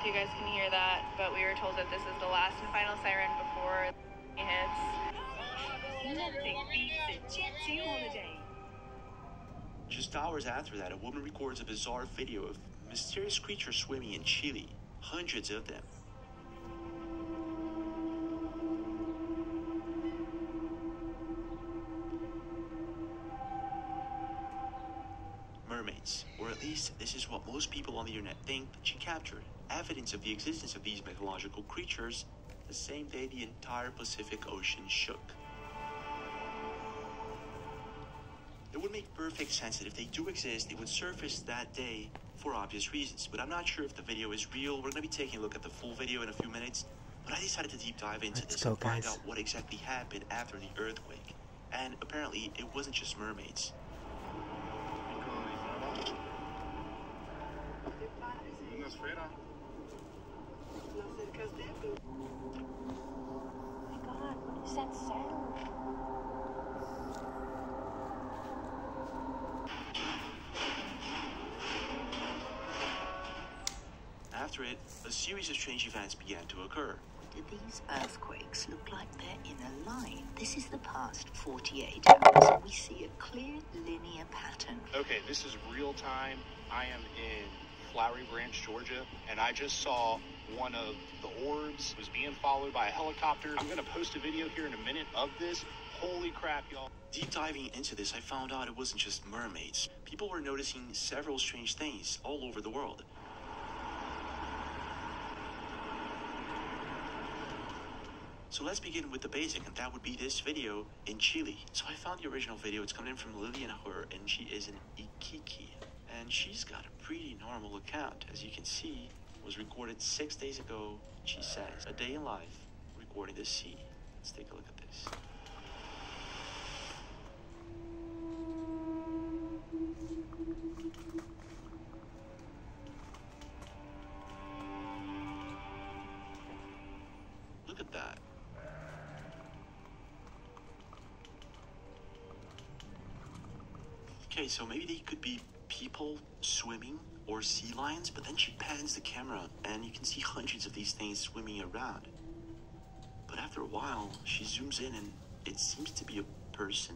you guys can hear that, but we were told that this is the last and final siren before it hits. Just hours after that, a woman records a bizarre video of mysterious creatures swimming in Chile. Hundreds of them. Mermaids, or at least this is what most people on the internet think that she captured. Evidence of the existence of these mythological creatures the same day the entire Pacific Ocean shook. It would make perfect sense that if they do exist, they would surface that day for obvious reasons. But I'm not sure if the video is real. We're going to be taking a look at the full video in a few minutes. But I decided to deep dive into this and find out what exactly happened after the earthquake. And apparently, it wasn't just mermaids. That sound. After it, a series of strange events began to occur. Do these earthquakes look like they're in a line? This is the past 48 hours, and we see a clear linear pattern. Okay, this is real time. I am in Flowery Branch, Georgia, and I just saw one of the orbs was being followed by a helicopter. I'm gonna post a video here in a minute of this. Holy crap, y'all. Deep diving into this, I found out it wasn't just mermaids. People were noticing several strange things all over the world. So let's begin with the basic, and that would be this video in Chile. So I found the original video. It's coming in from Lilian Hur, and she is in Iquique. And she's got a pretty normal account. As you can see, it was recorded 6 days ago. She says, a day in life, recording the sea. Let's take a look at this. Look at that. Okay, so maybe they could be people swimming or sea lions, but then she pans the camera and you can see hundreds of these things swimming around. But after a while, she zooms in and it seems to be a person.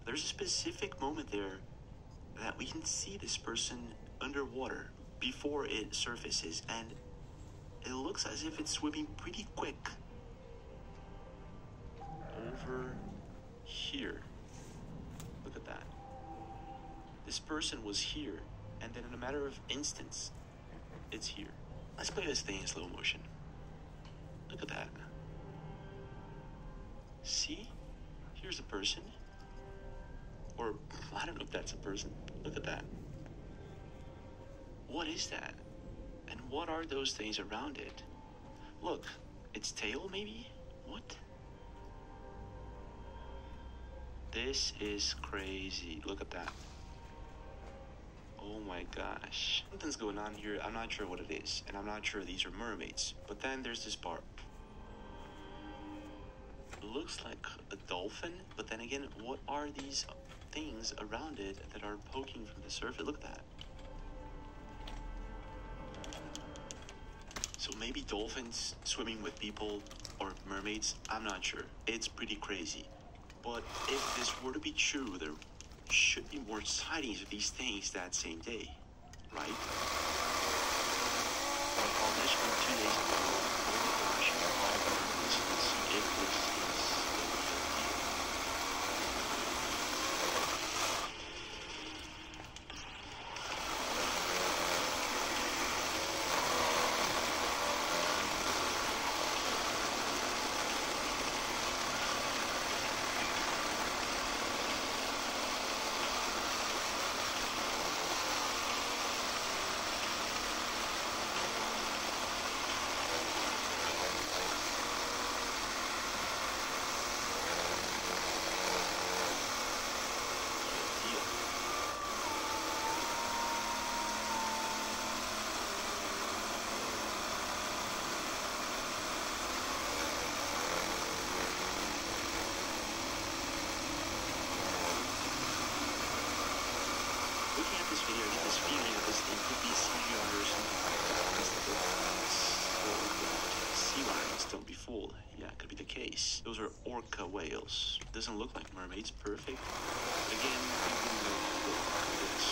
There's a specific moment there that we can see this person underwater before it surfaces, and it looks as if it's swimming pretty quick. Over here. Look at that. This person was here, and then in a matter of instants, it's here. Let's play this thing in slow motion. Look at that. See? Here's a person. Or, I don't know if that's a person. Look at that. What is that? And what are those things around it? Look, its tail maybe? What? This is crazy. Look at that. Oh my gosh. Something's going on here. I'm not sure what it is. And I'm not sure these are mermaids. But then there's this part. It looks like a dolphin. But then again, what are these things around it that are poking from the surface? Look at that. So maybe dolphins swimming with people or mermaids? I'm not sure. It's pretty crazy. But if this were to be true, there should be more sightings of these things that same day, right? Well, on this one 2 days ago, oh my gosh, let's see if this is looking at this video, I get this feeling that this thing could be CGI or something like that. Sea lions, don't be fooled. Yeah, could be the case. Those are orca whales. Doesn't look like mermaids. Perfect. Again, we wouldn't know this.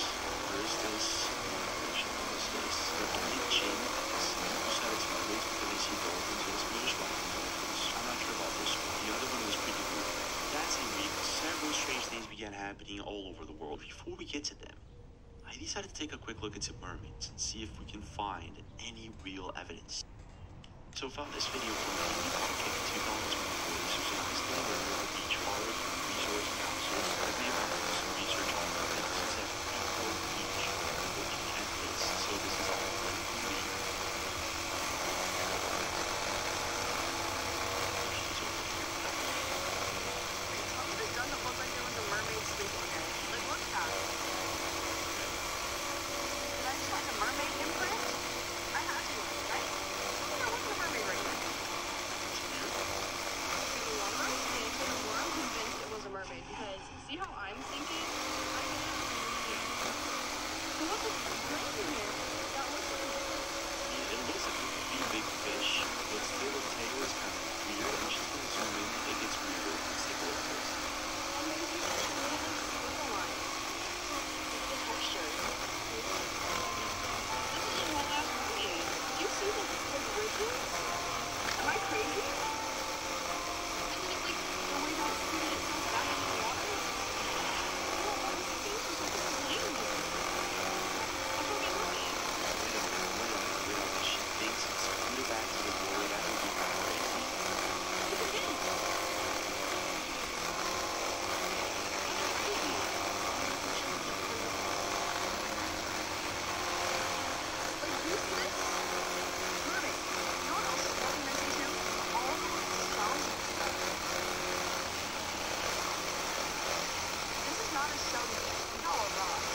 Where is this? What is this? The only gym who said it's mermaids because they see dolphins. Yes, we just watch dolphins. I'm not sure about this one. The other one was pretty cool. That's a week. Several strange things began happening all over the world. Before we get to them, I decided to take a quick look into mermaids and see if we can find any real evidence. So I found this video from Public 2024. This was a listing of the Beach Forest Resource Council. I've made some research on it. This is at Newport Beach, looking at this. So this is all right from me. She's over here. Something doesn't look like there was a mermaid sleeping there. Like, look at it. Did I just find a mermaid imprint? I had to, right? There wasn't a mermaid right there. Lumber snake, or I'm convinced it was a mermaid because see how I'm thinking? I can so what's the brain in here? That looks like a Yeah, it looks like a pretty big fish, but still the tail is kind of weird. I'm just going to zoom in. It gets weirder. Let's take a look at this. amazing little line. The texture. This is a whole ass mermaid. Do you see the ridges? Am I crazy? And then it, like, the way that it's putting itself back in the water? Oh, this face is like a flame. That's what we look at. Wait a minute. She thinks it's scooted back to the water. That would be crazy. Look at this. Like, who's this? Mermaid. You know what else is fucking missing too? All of the shells. This is not a shell. These are all rocks.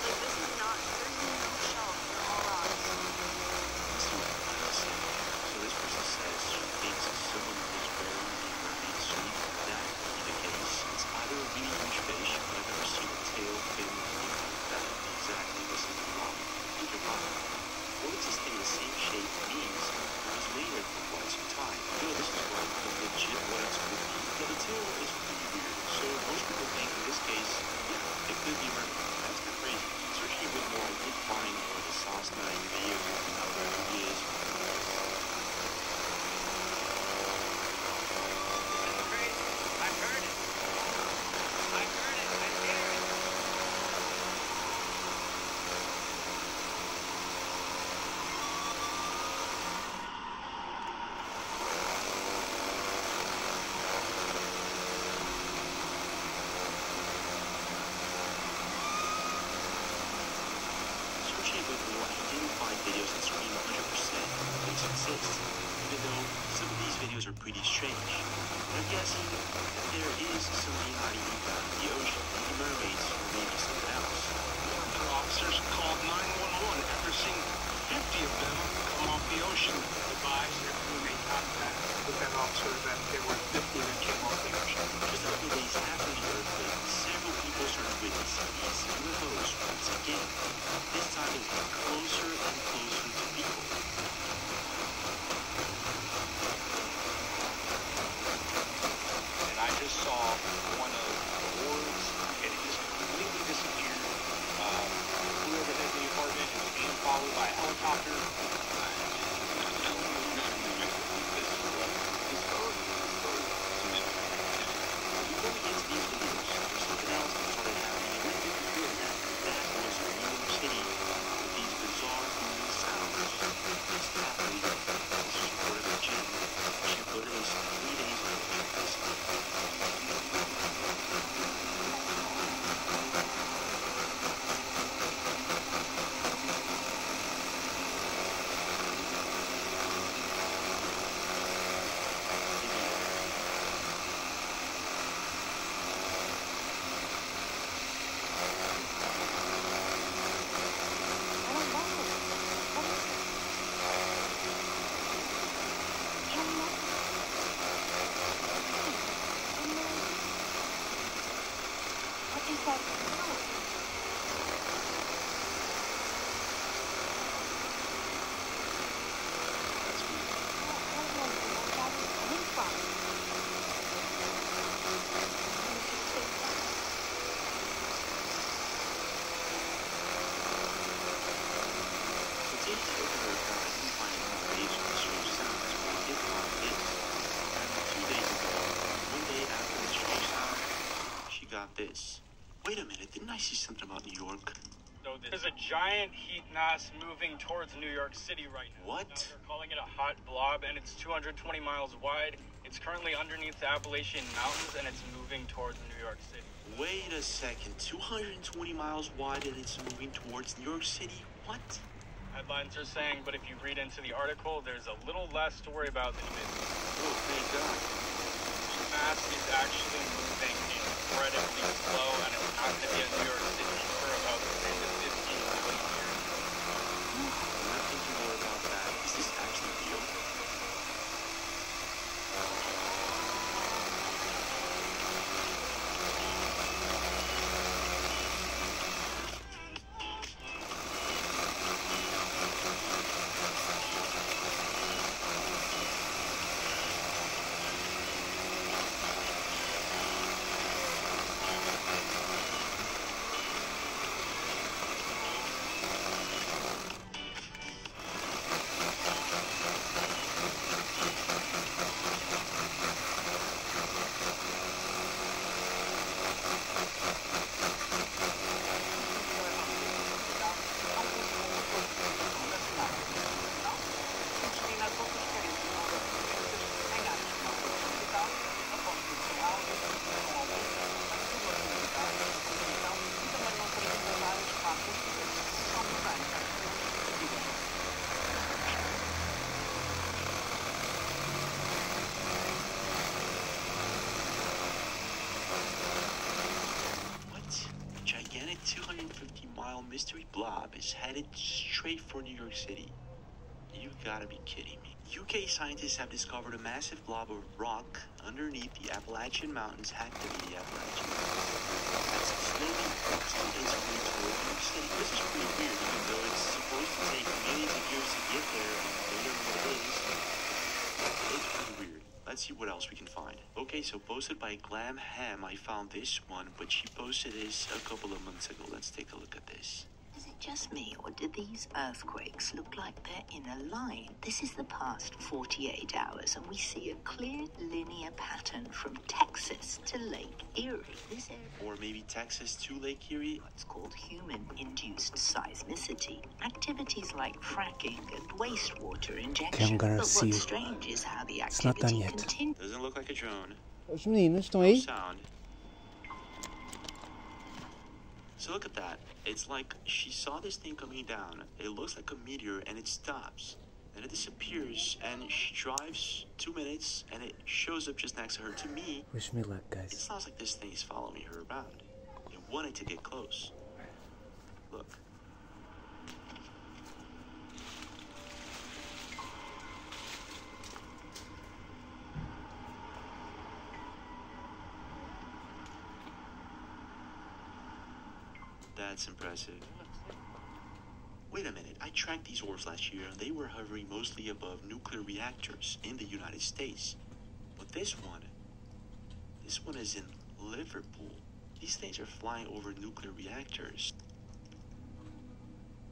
Like, this is not, there's no shells. They're all rocks. Let's see what else. So this person says she thinks someone is wearing a mermaid suit. That could be the case. It's either a really huge fish, but I've never seen a tail, fin, anything like that. Exactly, this is wrong. Think you're wrong. Or it's just in the same shape means it was later for quite some time. No, this is what the legit what it's could be. Yeah, the tail is pretty weird. So most people think in this case, yeah, it could be mermaid. That's kind of crazy. Searching a bit more, I did find the sauce knife video of where he is. I heard it. I heard it. I hear it. Searching a bit more, I didn't find videos that scream 100% this exists, even though some of these videos are pretty strange. But I'm guessing that there is something hiding in the ocean, the mermaids, or maybe something else. Water officers called 911 after seeing 50 of them come off the ocean. Advised their crew made contact with that officer that there were 50 that came off the ocean. Just a few days after the earthquake, several people started witnessing these UFOs once again. This time it got closer and closer to people. And I just saw one of the orbs, and it just completely disappeared. Flew overhead the apartment and was being followed by a helicopter. Before we get to these videos, there's something else that started happening right before that. That was New York City with these bizarre booming sounds. This athlete, this is reported by Jim. She reported this 3 days ago. about this? Wait a minute, didn't I see something about New York? So there's a giant heat mass moving towards New York City right now. What? Now they're calling it a hot blob, and it's 220 miles wide. It's currently underneath the Appalachian Mountains, and it's moving towards New York City. Wait a second, 220 miles wide and it's moving towards New York City? What? Headlines are saying, but if you read into the article, there's a little less to worry about than you may think. Oh, thank God. The mass is actually moving incredibly slow, and it's not going to be in New York City for about 10 to 15 years. I'm not thinking more about that. Is this actually real? What? Gigantic 250-mile mystery blob is headed straight for New York City. You gotta be kidding me. UK scientists have discovered a massive blob of rock underneath the Appalachian Mountains, had to be the Appalachian Mountains. That's slowly pushing its way toward New York City. This is pretty weird, even though it's supposed to take millions of years to get there, and they don't know what it is. It's pretty weird. Let's see what else we can find. Okay, so posted by Glam Ham, I found this one, but she posted this a couple of months ago. Let's take a look at this. Is it just me, or do these earthquakes look like they're in a line? This is the past 48 hours, and we see a clear linear pattern from Texas to Lake Erie. This area, Or maybe Texas to Lake Erie. what's called human-induced seismicity. Activities like fracking and wastewater injection. I'm gonna But see what's you. strange is how the It's not done activity yet. continues. Doesn't look like a drone. Os meninos estão No aí? sound. So look at that. It's like she saw this thing coming down. It looks like a meteor and it stops. And it disappears and she drives 2 minutes and it shows up just next to her. To me, Wish me luck, it guys. sounds like this thing is following her around. It wanted to get close. Look. That's impressive. Wait a minute, I tracked these orbs last year and they were hovering mostly above nuclear reactors in the United States. But this one is in Liverpool. These things are flying over nuclear reactors.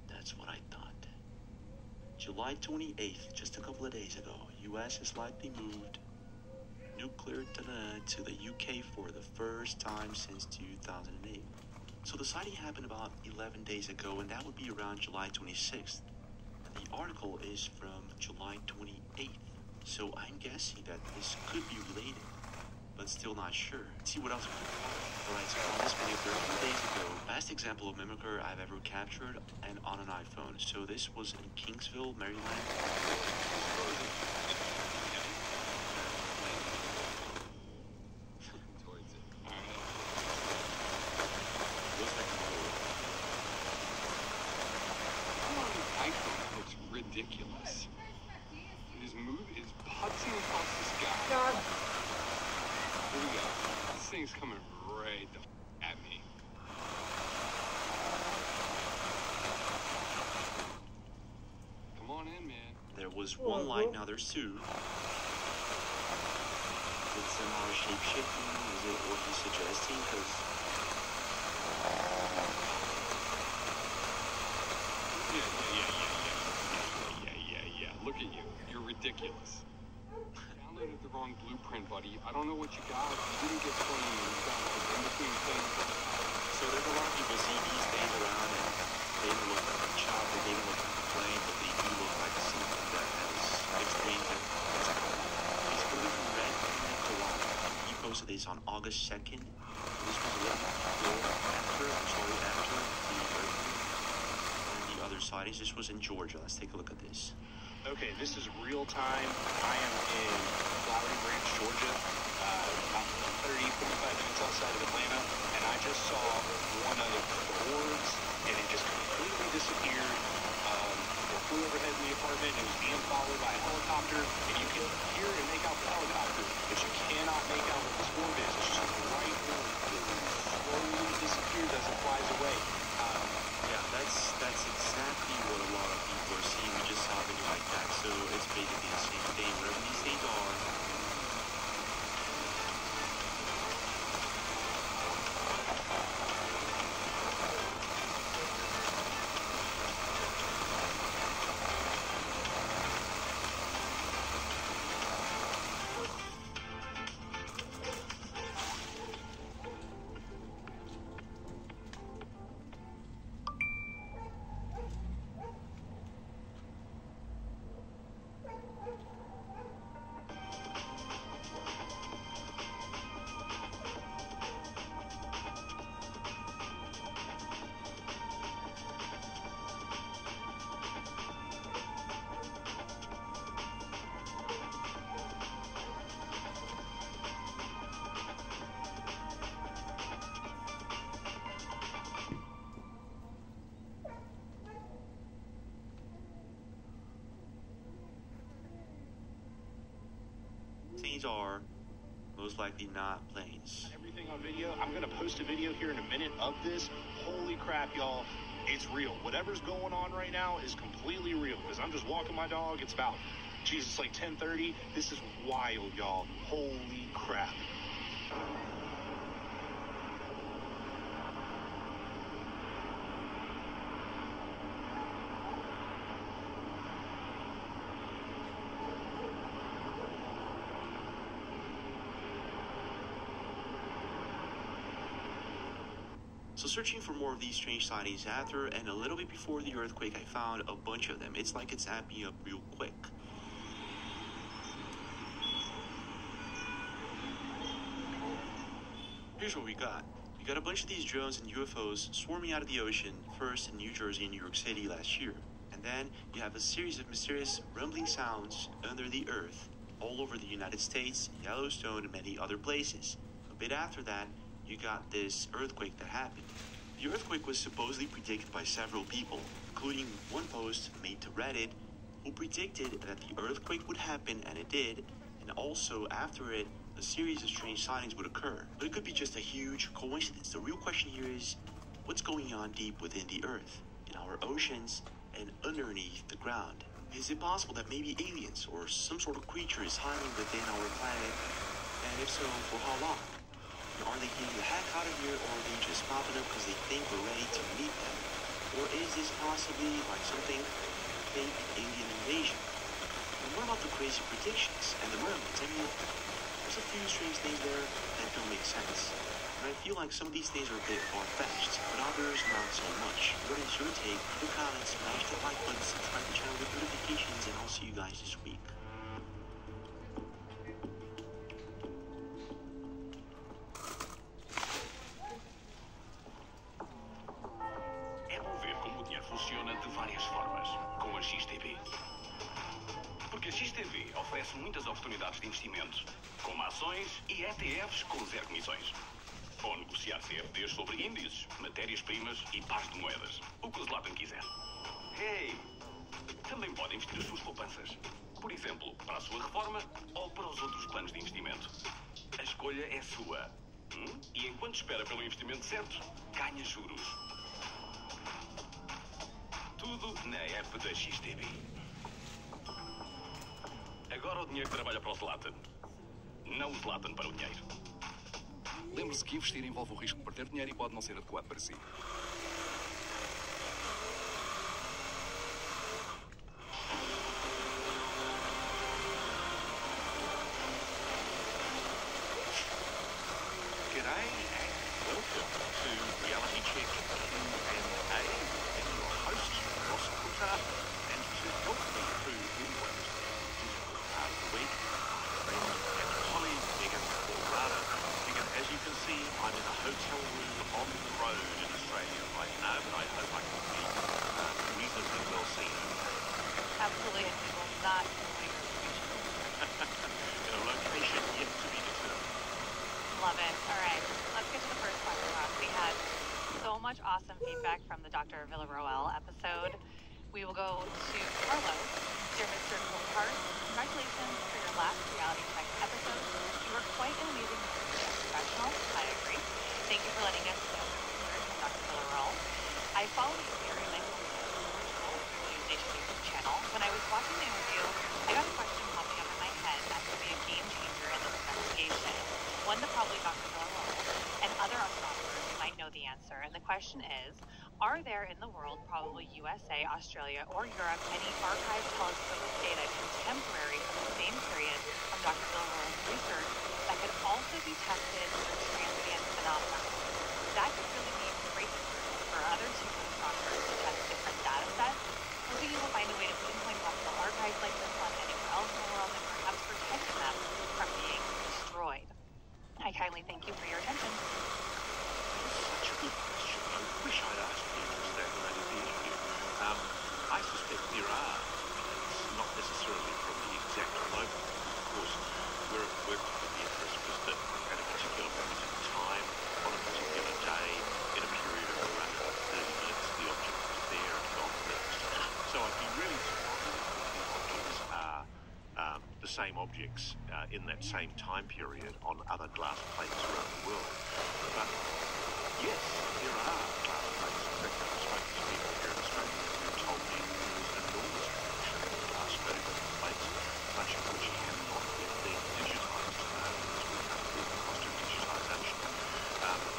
That's what I thought. July 28th, just a couple of days ago, US has likely moved nuclear to the UK for the first time since 2008. So the sighting happened about 11 days ago, and that would be around July 26th. And the article is from July 28th. So I'm guessing that this could be related, but still not sure. Let's see what else we can find. Alright, so on this video 13 days ago, best example of mimicker I've ever captured and on an iPhone. So this was in Kingsville, Maryland. Looks like a hole. iPhone looks ridiculous. His move is putzing across the sky. Here we go. This thing's coming right the at me. Come on in, man. There was one light, now there's two. It's somehow shape-shifting, is it what he's suggesting? Because Yeah. Look at you. You're ridiculous. Download printed the wrong blueprint, buddy. I don't know what you got. You didn't get 20 minutes down in between planes. So there's a lot of people see these things around and they don't look like a chopper, they don't look like a plane, but they do look like something that has mixed wings and it's blue from red and to white. He posted this on August 2nd. This was a little bit after the earthquake. And the other sightings, this was in Georgia. Let's take a look at this. Okay, this is real time. I am in Flowery Branch, Georgia, about 30, 45 minutes outside of Atlanta, and I just saw one of the orbs, and it just completely disappeared. It flew overhead in the apartment, and it was being followed by a helicopter, and you can hear and make out the helicopter, but you cannot make out what this orb is. It's just a bright orb. It slowly disappears as it flies away. Yeah, that's exactly what a lot of people are seeing. We just saw a video like that, so it's basically the same thing. Whatever these things are, things are most likely not planes. Everything on video. I'm going to post a video here in a minute of this. Holy crap, y'all. It's real. Whatever's going on right now is completely real because I'm just walking my dog. It's about, Jesus, like 10:30. This is wild, y'all. Holy crap. So searching for more of these strange sightings after and a little bit before the earthquake, I found a bunch of them. It's like it's amped me up real quick. Here's what we got. We got a bunch of these drones and UFOs swarming out of the ocean, first in New Jersey and New York City last year. And then you have a series of mysterious rumbling sounds under the earth all over the United States, Yellowstone, and many other places. A bit after that, you got this earthquake that happened. The earthquake was supposedly predicted by several people, including one post made to Reddit, who predicted that the earthquake would happen, and it did, and also after it, a series of strange sightings would occur. But it could be just a huge coincidence. The real question here is, what's going on deep within the earth, in our oceans, and underneath the ground? Is it possible that maybe aliens or some sort of creature is hiding within our planet, and if so, for how long? Are they getting the heck out of here, or are they just popping up because they think we're ready to meet them? Or is this possibly like something fake alien invasion? And what about the crazy predictions and the mermaids? I mean, there's a few strange things there that don't make sense. And I feel like some of these things are a bit far-fetched, but others not so much. What is your take? Leave a comment, smash the like button, subscribe to the channel with notifications, and I'll see you guys this week. Funciona de várias formas, com a XTB. Porque a XTB oferece muitas oportunidades de investimento, como ações e ETFs com zero comissões. Ou negociar CFDs sobre índices, matérias-primas e pares de moedas, o que o Zlatan quiser. Hey! Também pode investir as suas poupanças. Por exemplo, para a sua reforma ou para os outros planos de investimento. A escolha é sua. E enquanto espera pelo investimento certo, ganha juros. Tudo na app da XTB. Agora o dinheiro trabalha para o Zlatan. Não o Zlatan para o dinheiro. Lembre-se que investir envolve o risco de perder dinheiro e pode não ser adequado para si. welcome to Reality Check Q&A. I'm your host, Ross Coulter, and to help me through England's difficult part of the week, my friend and colleague, Megan Corrado. Megan, as you can see, I'm in a hotel room on the road in Australia right now, but I hope I can be reasonably well seen. Absolutely, and we will not In a location yet to be determined. love it. All right, let's get to the first question. We had so much awesome feedback from the Dr. Villarroel episode. We will go to Carlos. Dear Mr. Coulthard, congratulations for your last Reality Check episode. You were quite an amazing professional. I agree. Thank you for letting us know Dr. Villarroel. I follow you very nicely on the News Nation YouTube channel. When I was watching the interview, I got a question popping up in my head that could be a game changer in this investigation. One that probably Dr. Villarroel and other astronomers might know the answer. And the question is, are there in the world, probably USA, Australia, or Europe, any archived telescope data contemporary from the same period from Dr. Villarroel's research that could also be tested for transient phenomena? That could really be great for other teams of astronomers to test different data sets. Maybe you will find a way to pinpoint possible archives like this one anywhere else in the world and perhaps protect them from being destroyed. I kindly thank you for your attention. Such a good question. I wish I'd asked you this that when I did the interview. I suspect there are. It's not necessarily from the exact moment. Of course, where it worked with the interest was that at a particular moment in time, on a particular day, in a period of around 30 minutes, the object was there and gone next. So I'd be really surprised if the objects are the same objects in that same time period on other glass plates around the world. But yes, there are glass plates. In fact, I've spoken to people here in Australia who told me there was an enormous collection of glass photograph plates, much of which have not yet been digitised because we can't afford the cost of digitisation.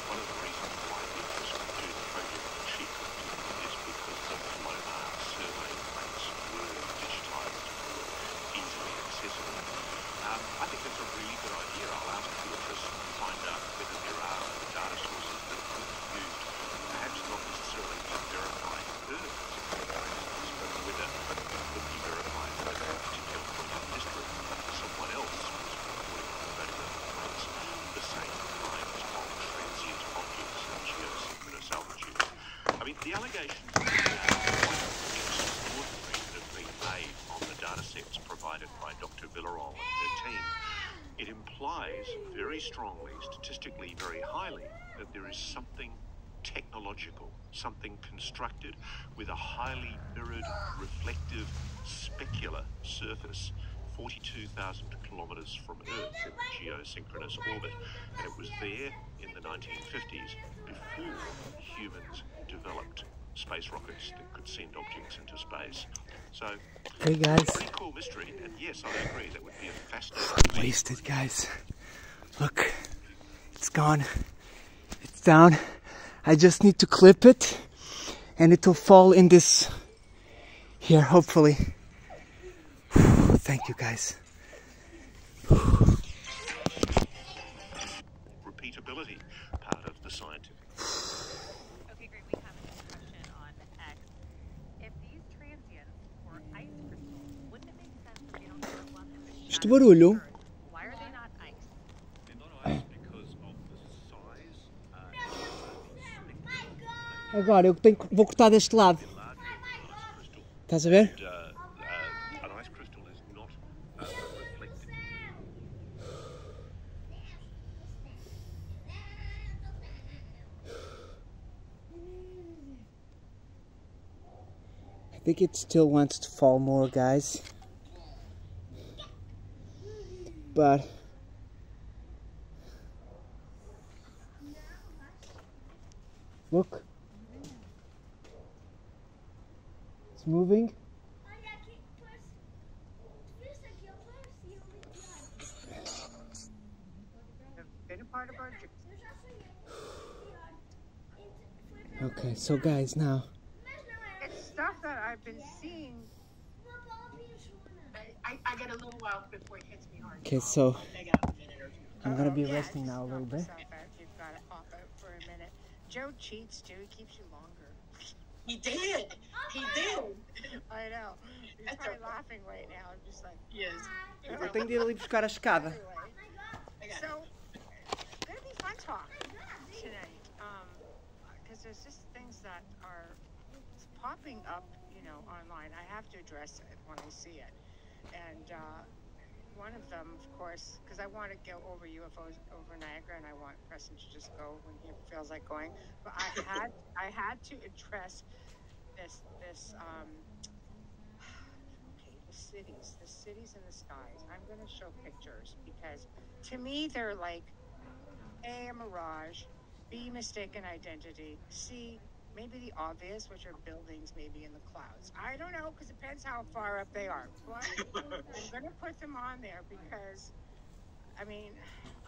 One of the reasons why the interest to do the project cheap is because the Palomar survey plates were digitised and were easily accessible. I think that's a really good idea. I'll ask Beatrice to find out whether there are other data sources that could be used, perhaps not necessarily to verify her particular instance, but whether it could be verified at a particular point in history. Someone else was recording on photograph plates the same kind of transient objects in geosynchronous altitude. I mean, the allegations are quite extraordinary that have been made on the data sets provided by Dr. Villarroel and her team. It implies very strongly, statistically very highly, that there is something technological, something constructed with a highly mirrored, reflective, specular surface 42,000 kilometres from Earth in geosynchronous orbit. And it was there in the 1950s before humans developed space rockets that could send objects into space. So, hey guys. Pretty cool mystery, and yes, I agree, that would be a fascinating... Wasted, guys. Look, it's gone. It's down. I just need to clip it, and it will fall in this here, hopefully. Thank you, guys. Repeatability, part of the scientific... Okay, great. We have a question on X. If these transients were ice crystals, wouldn't it make sense that they don't show up in the Este barulho. Why are they not ice? They're not ice because of the size Agora eu tenho, vou cortar deste lado. Estás a ver? an ice crystal is not reflective. I think it still wants to fall more, guys. But look, it's moving. Okay, so guys, now It's stuff that I've been seeing. I get a little while before it hits me hard. okay, so I'm gonna be resting now a little bit. You've got to off out for a minute. Joe cheats too. He keeps you longer. He did. He did. I know. He's probably laughing right now. I'm just like, Yes. Eu tenho de ir ali buscar a escada. anyway. So, gonna be fun talk tonight. Because there's just things that are popping up, online. I have to address it when I see it. And one of them, of course, because I want to go over UFOs over Niagara, and I want Preston to just go when he feels like going. But I had to address this okay, the cities in the skies. I'm going to show pictures because to me they're like A, a mirage, B, mistaken identity, C, maybe the obvious, which are buildings maybe in the clouds. I don't know, because it depends how far up they are. But I'm going to put them on there because, I mean,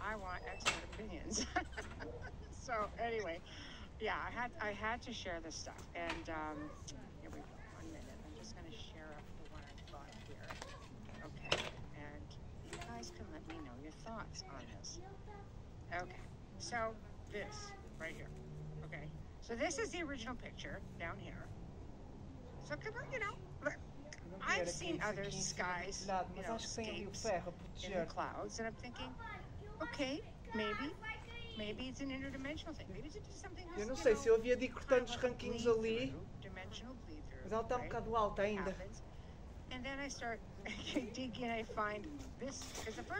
I want expert opinions. So anyway, yeah, I had to share this stuff. And here we go. 1 minute. I'm just going to share up the one I've got here. Okay. And you guys can let me know your thoughts on this. Okay. So this right here. Okay. So this is the original picture down here. So look, I've seen other skies, escapes in the clouds, and I'm thinking, okay, maybe it's an interdimensional thing. Maybe it's something. Eu não sei se eu havia de ir cortando os ranquinhos ali, mas ela está um bocado alta ainda. And then I start digging, I find this.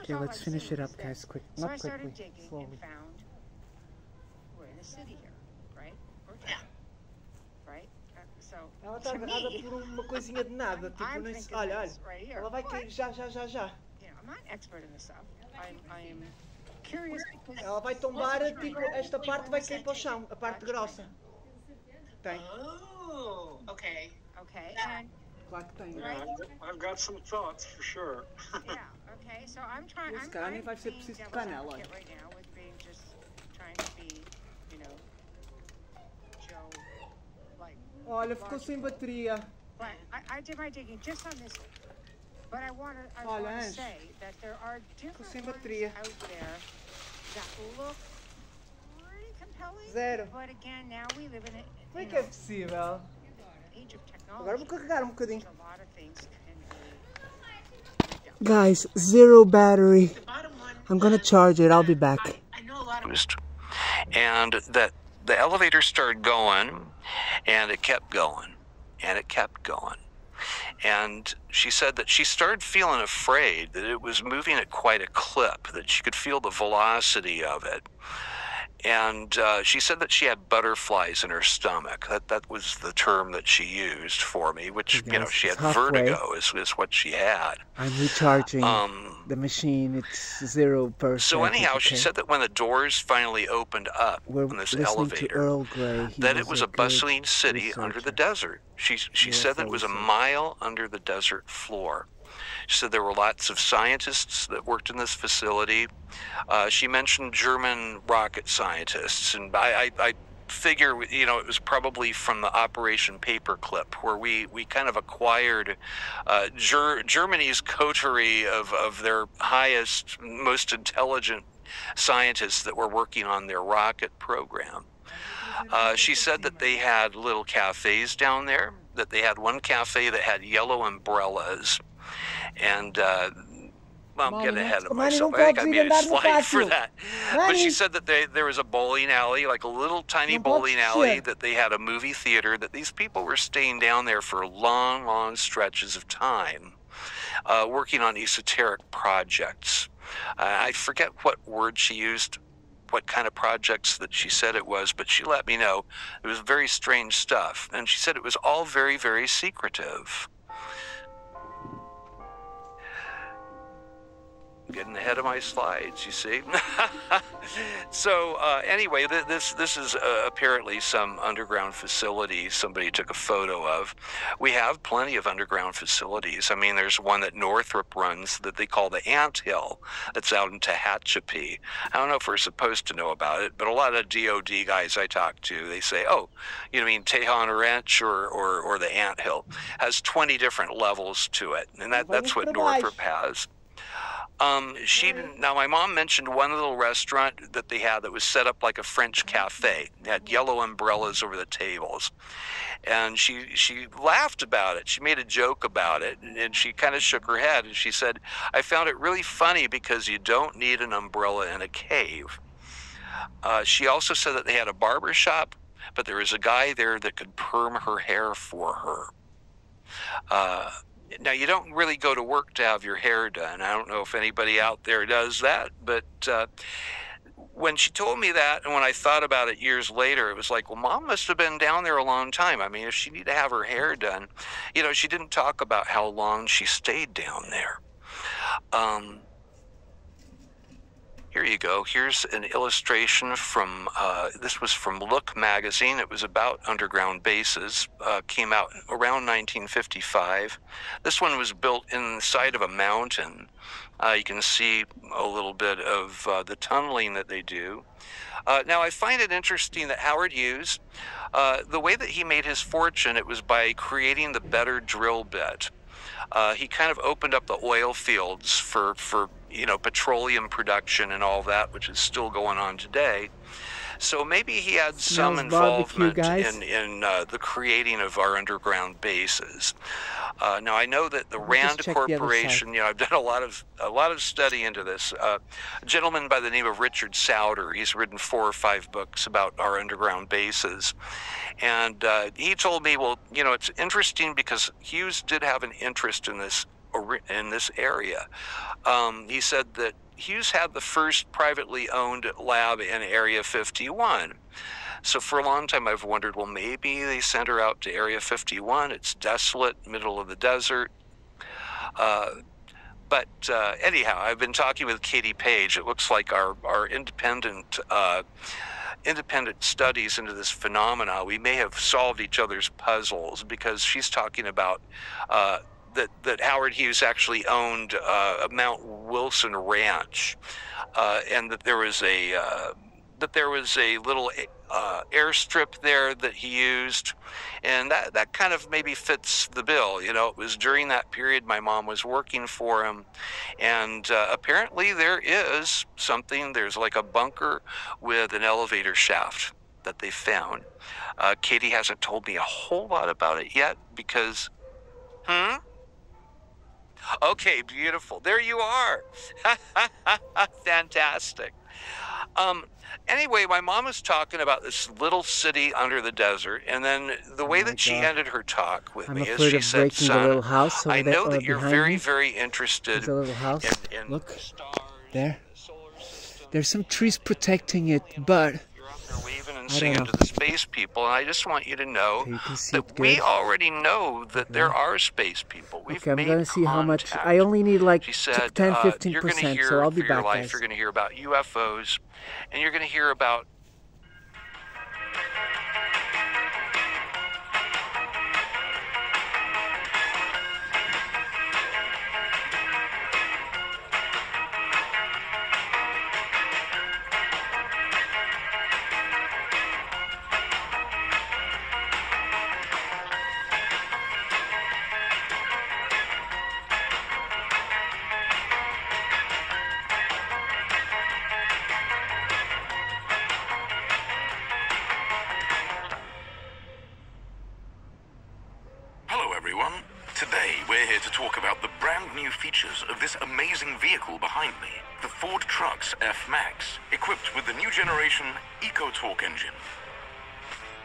Okay, let's finish it up, guys, quick. So Not I started quickly, digging slowly. and found we're in a city here, right? Right? So Ela está agarrada por uma coisinha de nada, tipo, nem se... Olha, ela vai cair já. I'm not expert in this stuff. I am curious because ela vai tombar, tipo, esta parte vai cair para o chão, a parte grossa. Tem. Oh, okay. Okay, and Claro que tem. right? I've got some thoughts for sure. Yeah, okay. So I'm trying. Se calhar nem vai ser being preciso devil's tocar nela. advocate right now with being just trying to be, Joe, like. Olha, ficou sem bateria. But I did my digging just on this one. But I want Olha, to Ange, say that there are different sem ones bateria. out there that look pretty compelling. Zero. But again, now we live in Como é que é possível? age of technology. Agora vou carregar um bocadinho. A lot of things can be. Guys, 0 battery. I'm gonna charge it. I'll be back. I know a lot of. And that the elevator started going, and it kept going, and it kept going. And she said that she started feeling afraid, that it was moving at quite a clip, that she could feel the velocity of it. And she said that she had butterflies in her stomach. That was the term that she used for me, which, Yes, she had it's halfway. vertigo is what she had. I'm recharging the machine. It's 0%. So anyhow, she okay? said that when the doors finally opened up We're on this listening to elevator, Earl Grey. He that it was a good bustling city under the desert. She said that it was a mile under the desert floor. She said there were lots of scientists that worked in this facility. She mentioned German rocket scientists, and I figure, it was probably from the Operation Paperclip, where we kind of acquired Germany's coterie of their highest, most intelligent scientists that were working on their rocket program. She said that they had little cafes down there, that they had one cafe that had yellow umbrellas. And, well, I'm getting ahead of myself. I think I made a slide for that. But she said that there was a bowling alley, like a little tiny bowling alley, that they had a movie theater, that these people were staying down there for long, long stretches of time, working on esoteric projects. I forget what word she used, what kind of projects that she said it was, but she let me know. It was very strange stuff. And she said it was all very, very secretive. Getting ahead of my slides, you see. So anyway, this is apparently some underground facility somebody took a photo of. We have plenty of underground facilities. I mean, there's one that Northrop runs that they call the Ant Hill. That's out in Tehachapi. I don't know if we're supposed to know about it, but a lot of DOD guys I talk to, they say, oh, you mean Tejon Ranch or the Ant Hill has 20 different levels to it, and that's what Northrop has. Now my mom mentioned one little restaurant that they had that was set up like a French cafe. It had yellow umbrellas over the tables. And she laughed about it. She made a joke about it, and she kind of shook her head, and she said, I found it really funny because you don't need an umbrella in a cave. She also said that they had a barber shop, but there was a guy there that could perm her hair for her. Now, you don't really go to work to have your hair done. I don't know if anybody out there does that, but when she told me that, and when I thought about it years later, it was like, well, Mom must have been down there a long time. I mean, if she needed to have her hair done, you know, she didn't talk about how long she stayed down there. Here you go. Here's an illustration from, this was from Look magazine. It was about underground bases. Came out around 1955. This one was built inside of a mountain. You can see a little bit of the tunneling that they do. Now, I find it interesting that Howard Hughes, the way that he made his fortune, it was by creating the better drill bit. He kind of opened up the oil fields for you know, petroleum production and all that, which is still going on today. So maybe he had some involvement in the creating of our underground bases. Now I know that the Rand Corporation, you know, I've done a lot of study into this. A gentleman by the name of Richard Sauder, he's written 4 or 5 books about our underground bases. And he told me, well, you know, it's interesting because Hughes did have an interest in this area. He said that Hughes had the first privately owned lab in Area 51. So for a long time I've wondered, well, maybe they sent her out to Area 51. It's desolate, middle of the desert. But anyhow, I've been talking with Katie Page. It looks like our independent studies into this phenomena, we may have solved each other's puzzles, because she's talking about that Howard Hughes actually owned Mount Wilson Ranch, and that there was a little airstrip there that he used, and that kind of maybe fits the bill. You know, it was during that period my mom was working for him, and apparently there is something. There's like a bunker with an elevator shaft that they found. Katie hasn't told me a whole lot about it yet because, Okay, beautiful. There you are. Fantastic. Anyway, my mom was talking about this little city under the desert, and then the way that she ended her talk with me is she said, son, I know that you're very, very interested in Look, there. There's some trees protecting it, but and singing to the space people, and I just want you to know that we already know that there are space people. Okay, I'm going to see how much. I only need like 10-15%, so I'll be back, guys. You're going to hear about UFOs, and you're going to hear about of this amazing vehicle behind me, the Ford Trucks F-Max, equipped with the new generation EcoTorque engine.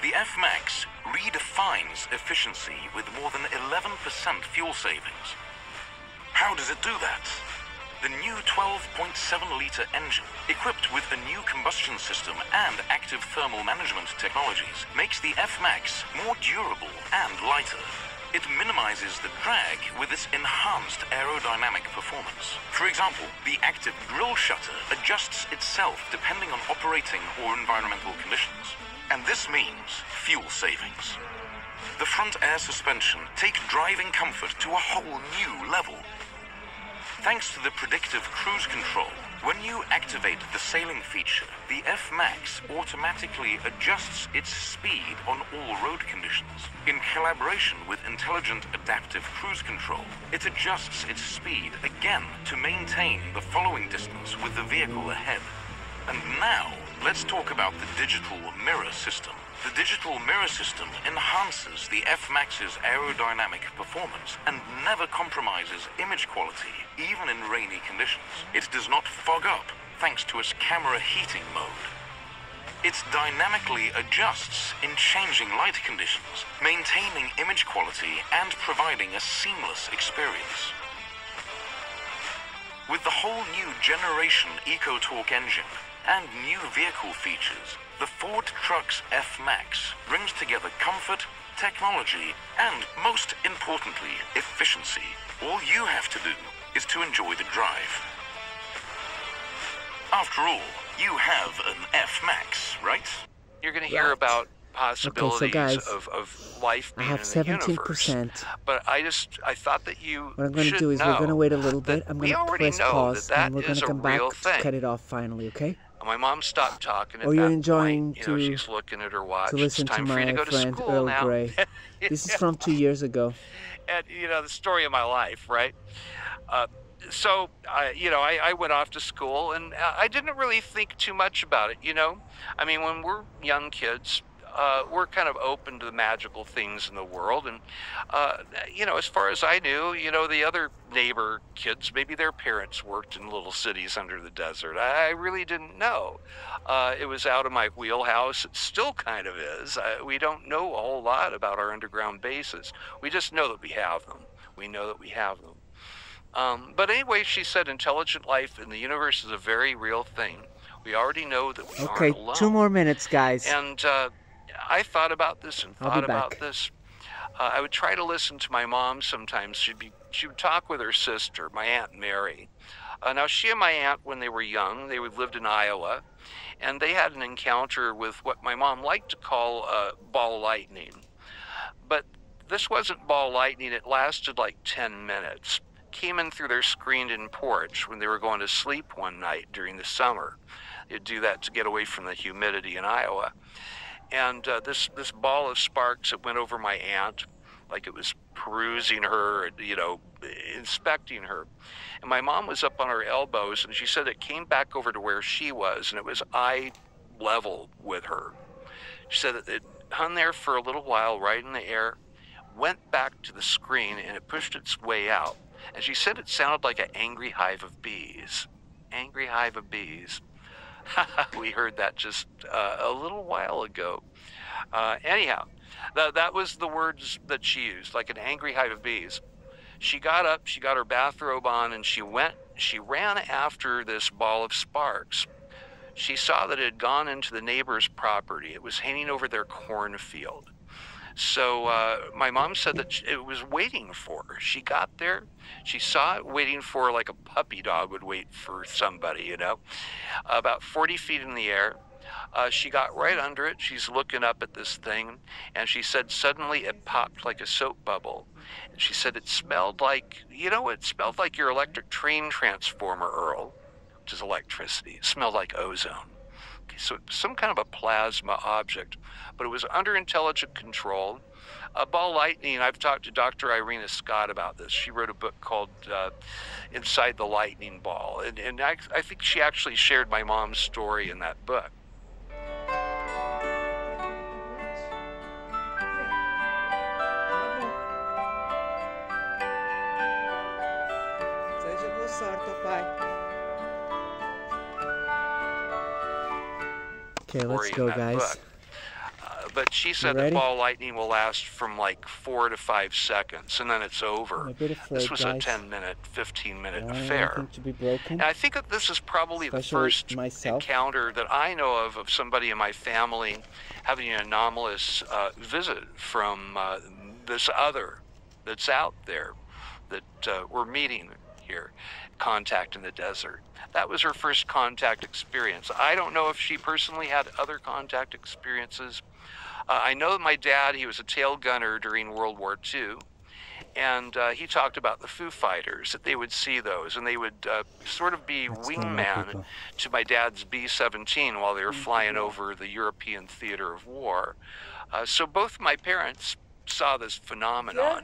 The F-Max redefines efficiency with more than 11% fuel savings. How does it do that? The new 12.7-litre engine, equipped with a new combustion system and active thermal management technologies, makes the F-Max more durable and lighter. It minimizes the drag with its enhanced aerodynamic performance. For example, the active grille shutter adjusts itself depending on operating or environmental conditions. And this means fuel savings. The front air suspension take driving comfort to a whole new level. Thanks to the predictive cruise control, When you activate the sailing feature, the F-Max automatically adjusts its speed on all road conditions. In collaboration with Intelligent Adaptive Cruise Control, it adjusts its speed again to maintain the following distance with the vehicle ahead. And now, let's talk about the digital mirror system. The digital mirror system enhances the F-Max's aerodynamic performance and never compromises image quality, even in rainy conditions. It does not fog up thanks to its camera heating mode. It dynamically adjusts in changing light conditions, maintaining image quality and providing a seamless experience. With the whole new generation EcoTorque engine and new vehicle features, the Ford Trucks F-Max brings together comfort, technology, and, most importantly, efficiency. All you have to do is to enjoy the drive. After all, you have an F-Max, right? You're going to hear about possibilities guys, of life being I have in the 17%. universe. But I thought that you What I'm going to should do is know we're going to wait a little bit. I'm we going to already press know pause, that and we're going is to a come back real to thing. cut it off finally, okay? My mom stopped talking at Oh, you're that enjoying point. You know, she's looking at her watch. to listen It's time to for you to my go to friend school Earl now. Grey. This is from 2 years ago. And, you know, the story of my life, right? So, I went off to school, and I didn't really think too much about it, you know? I mean, when we're young kids, we're kind of open to the magical things in the world. And, as far as I knew, the other neighbor kids, maybe their parents worked in little cities under the desert. I really didn't know. It was out of my wheelhouse. It still kind of is. We don't know a whole lot about our underground bases. We just know that we have them. We know that we have them. But anyway, she said intelligent life in the universe is a very real thing. We already know that we aren't alone. 2 more minutes, guys. And I thought about this and thought about this. I would try to listen to my mom sometimes. She would talk with her sister, my Aunt Mary. Now, she and my aunt, when they were young, they lived in Iowa, and they had an encounter with what my mom liked to call ball lightning. But this wasn't ball lightning. It lasted like 10 minutes. Came in through their screened-in porch when they were going to sleep one night during the summer. They'd do that to get away from the humidity in Iowa. And this ball of sparks, it went over my aunt, like it was perusing her, inspecting her. And my mom was up on her elbows, and she said it came back over to where she was, and it was eye level with her. She said that it hung there for a little while, right in the air, went back to the screen, and it pushed its way out. And she said it sounded like an angry hive of bees. Angry hive of bees. We heard that just a little while ago. Anyhow, that was the words that she used, like an angry hive of bees. She got up, she got her bathrobe on, and she ran after this ball of sparks. She saw that it had gone into the neighbor's property. It was hanging over their cornfield. So my mom said that it was waiting for her. She got there. She saw it waiting for her like a puppy dog would wait for somebody, about 40 feet in the air. She got right under it. She's looking up at this thing, and she said suddenly it popped like a soap bubble. And she said it smelled like, it smelled like your electric train transformer, Earl, which is electricity. It smelled like ozone. So some kind of a plasma object, but it was under intelligent control. Ball lightning, I've talked to Dr. Irina Scott about this. She wrote a book called Inside the Lightning Ball, and I think she actually shared my mom's story in that book. Okay, let's go, guys. But she said that ball lightning will last from like 4 to 5 seconds, and then it's over. I'm a bit afraid, this was guys. a 10-minute, 15-minute I don't affair. want anything to be broken. And I think that this is probably the first encounter that I know of somebody in my family having an anomalous visit from this other that's out there that we're meeting here, contact in the desert. That was her first contact experience. I don't know if she personally had other contact experiences. I know that my dad, he was a tail gunner during World War II, And he talked about the Foo Fighters, that they would see those, and they would sort of be wingman to my dad's B-17 while they were flying over the European theater of war. So both my parents saw this phenomenon,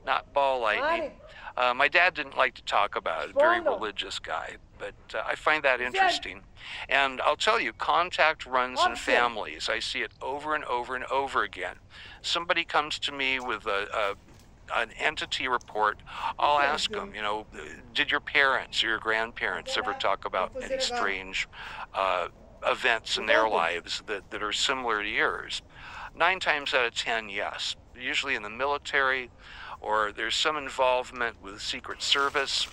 not ball lightning. My dad didn't like to talk about it, very religious guy, but I find that interesting. And I'll tell you, contact runs in families. I see it over and over and over again. Somebody comes to me with an entity report, I'll ask them, you know, did your parents or your grandparents ever talk about any strange events in their lives that are similar to yours? 9 times out of 10, yes. Usually in the military, or there's some involvement with Secret Service.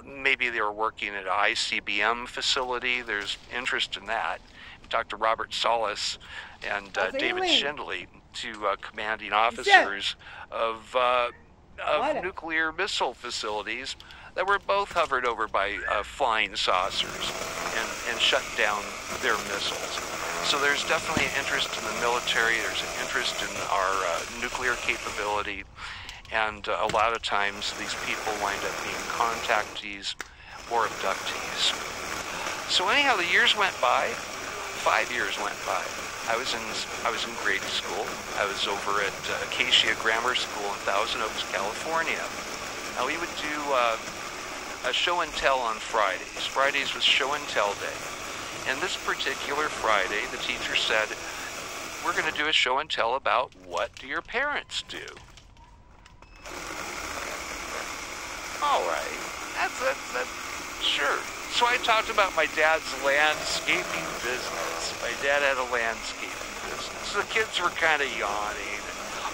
Maybe they were working at an ICBM facility. There's interest in that. Dr. Robert Solis and David Schindley, two commanding officers of nuclear missile facilities that were both hovered over by flying saucers and shut down their missiles. So there's definitely an interest in the military. There's an interest in our nuclear capability. And a lot of times these people wind up being contactees or abductees. So anyhow, the years went by. 5 years went by. I was in grade school. I was over at Acacia Grammar School in Thousand Oaks, California. Now we would do a show and tell on Fridays. Fridays was show and tell day. And this particular Friday, the teacher said, we're going to do a show and tell about what do your parents do? All right, that's sure. So I talked about my dad's landscaping business. My dad had a landscaping business. The kids were kind of yawning.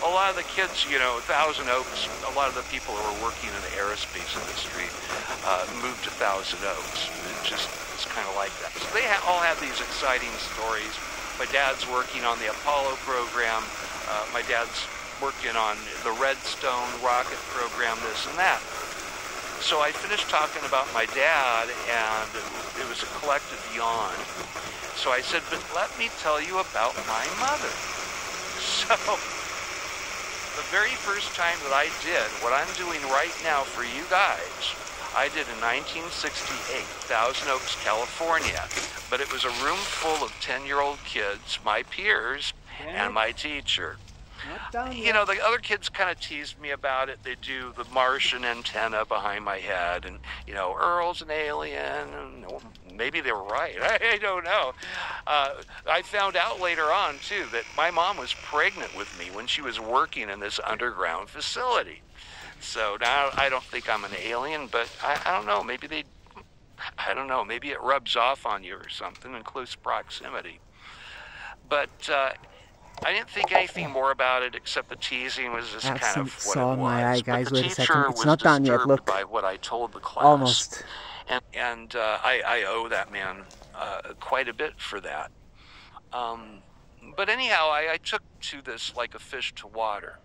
A lot of the kids, you know, Thousand Oaks, a lot of the people who were working in the aerospace industry moved to Thousand Oaks. It's kind of like that. So they all have these exciting stories. My dad's working on the Apollo program. My dad's working on the Redstone rocket program, this and that. So I finished talking about my dad, and it was a collective yawn. So I said, but let me tell you about my mother. So the very first time that I did what I'm doing right now for you guys, I did in 1968, Thousand Oaks, California. But it was a room full of 10-year-old kids, my peers, and my teacher. You know, the other kids kind of teased me about it. They do the Martian antenna behind my head, and, you know, Earl's an alien. And maybe they were right. I don't know. I found out later on, too, that my mom was pregnant with me when she was working in this underground facility. So now I don't think I'm an alien, but I don't know. Maybe maybe it rubs off on you or something in close proximity. But I didn't think anything more about it except the teasing was just kind of what it was. My eye, guys. But the Wait a teacher second. It's was not done yet. Look. by what I told the class. Almost. And I owe that man quite a bit for that. But anyhow, I took to this like a fish to water.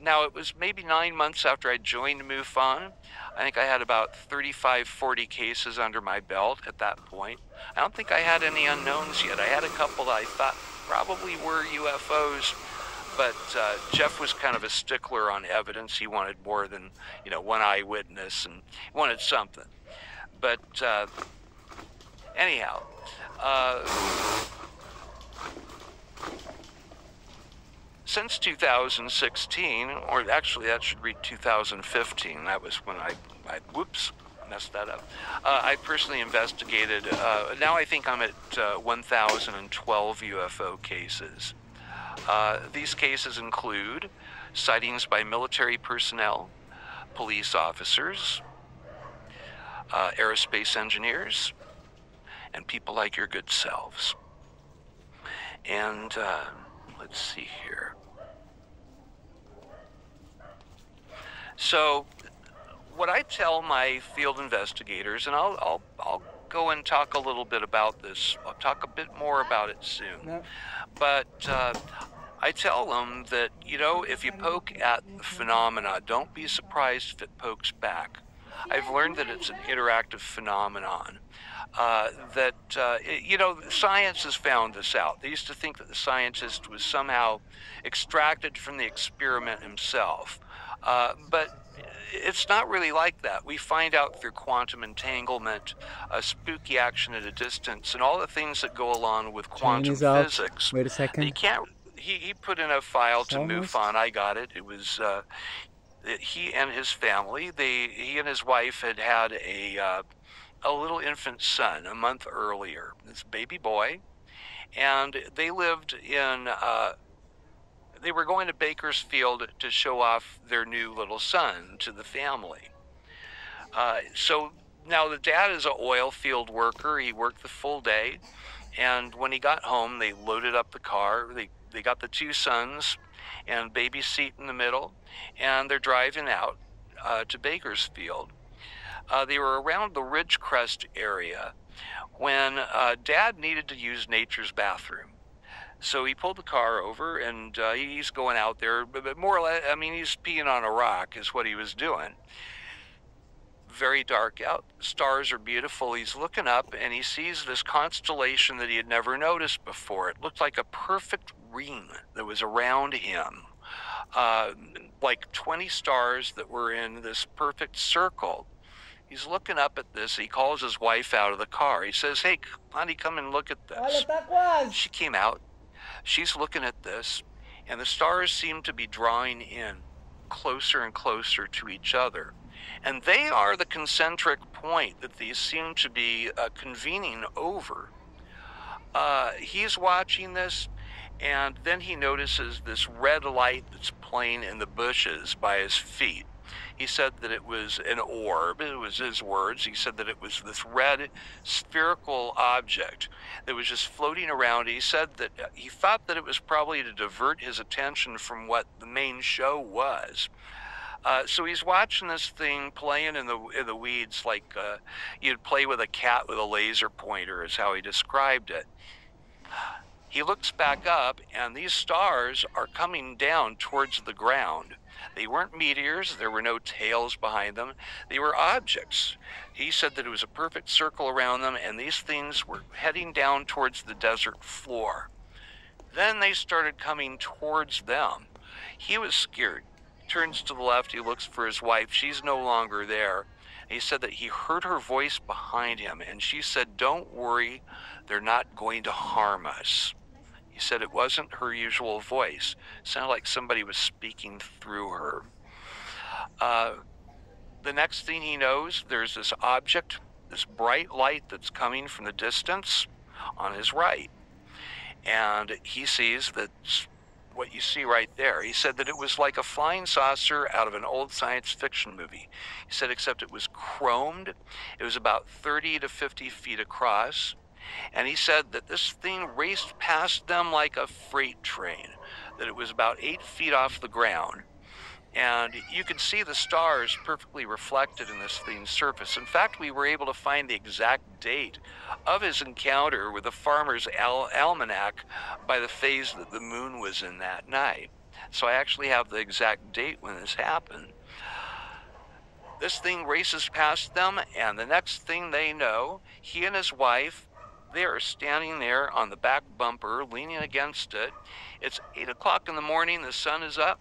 Now, it was maybe 9 months after I joined MUFON. I think I had about 35, 40 cases under my belt at that point. I don't think I had any unknowns yet. I had a couple that I thought probably were UFOs, but Jeff was kind of a stickler on evidence. He wanted more than, you know, one eyewitness, and he wanted something. But anyhow, since 2016, or actually that should read 2015, that was when I whoops, messed that up. I personally investigated, now I think I'm at 1,012 UFO cases. These cases include sightings by military personnel, police officers, aerospace engineers, and people like your good selves. And let's see here. So what I tell my field investigators, and I'll go and talk a little bit about this. I'll talk a bit more about it soon. No. But I tell them that, you know, if you poke at the phenomena, don't be surprised if it pokes back. I've learned that it's an interactive phenomenon. You know, science has found this out. They used to think that the scientist was somehow extracted from the experiment himself. But it's not really like that. We find out through quantum entanglement, spooky action at a distance, and all the things that go along with quantum physics. Wait a second. You can't. He put in a file to almost. MUFON. I got it. It was he and his family. He and his wife had a little infant son a month earlier. This baby boy, and they lived in. They were going to Bakersfield to show off their new little son to the family. So now the dad is an oil field worker. He worked the full day. And when he got home, they loaded up the car. They got the two sons and baby seat in the middle. And they're driving out to Bakersfield. They were around the Ridgecrest area when Dad needed to use nature's bathroom. So he pulled the car over, and he's going out there, but more or less, I mean, he's peeing on a rock is what he was doing. Very dark out. The stars are beautiful. He's looking up, and he sees this constellation that he had never noticed before. It looked like a perfect ring that was around him, like 20 stars that were in this perfect circle. He's looking up at this. He calls his wife out of the car. He says, "Hey, honey, come and look at this." She came out. She's looking at this, and the stars seem to be drawing in closer and closer to each other. And they are the concentric point that these seem to be convening over. He's watching this, and then he notices this red light that's playing in the bushes by his feet. He said that it was an orb. It was his words. He said that it was this red spherical object that was just floating around. He said that he thought that it was probably to divert his attention from what the main show was. So he's watching this thing playing in the weeds like you'd play with a cat with a laser pointer is how he described it. He looks back up, and these stars are coming down towards the ground. They weren't meteors. There were no tails behind them. They were objects. He said that it was a perfect circle around them, and these things were heading down towards the desert floor. Then they started coming towards them. He was scared. He turns to the left. He looks for his wife. She's no longer there. He said that he heard her voice behind him, and she said, "Don't worry, they're not going to harm us." He said it wasn't her usual voice. It sounded like somebody was speaking through her. The next thing he knows, there's this object, this bright light that's coming from the distance on his right. And he sees that what you see right there. He said that it was like a flying saucer out of an old science fiction movie. He said except it was chromed. It was about 30 to 50 feet across. And he said that this thing raced past them like a freight train, that it was about 8 feet off the ground. And you could see the stars perfectly reflected in this thing's surface. In fact, we were able to find the exact date of his encounter with the Farmer's Almanac by the phase that the moon was in that night. So I actually have the exact date when this happened. This thing races past them, and the next thing they know, he and his wife, they are standing there on the back bumper, leaning against it. It's 8 o'clock in the morning. The sun is up.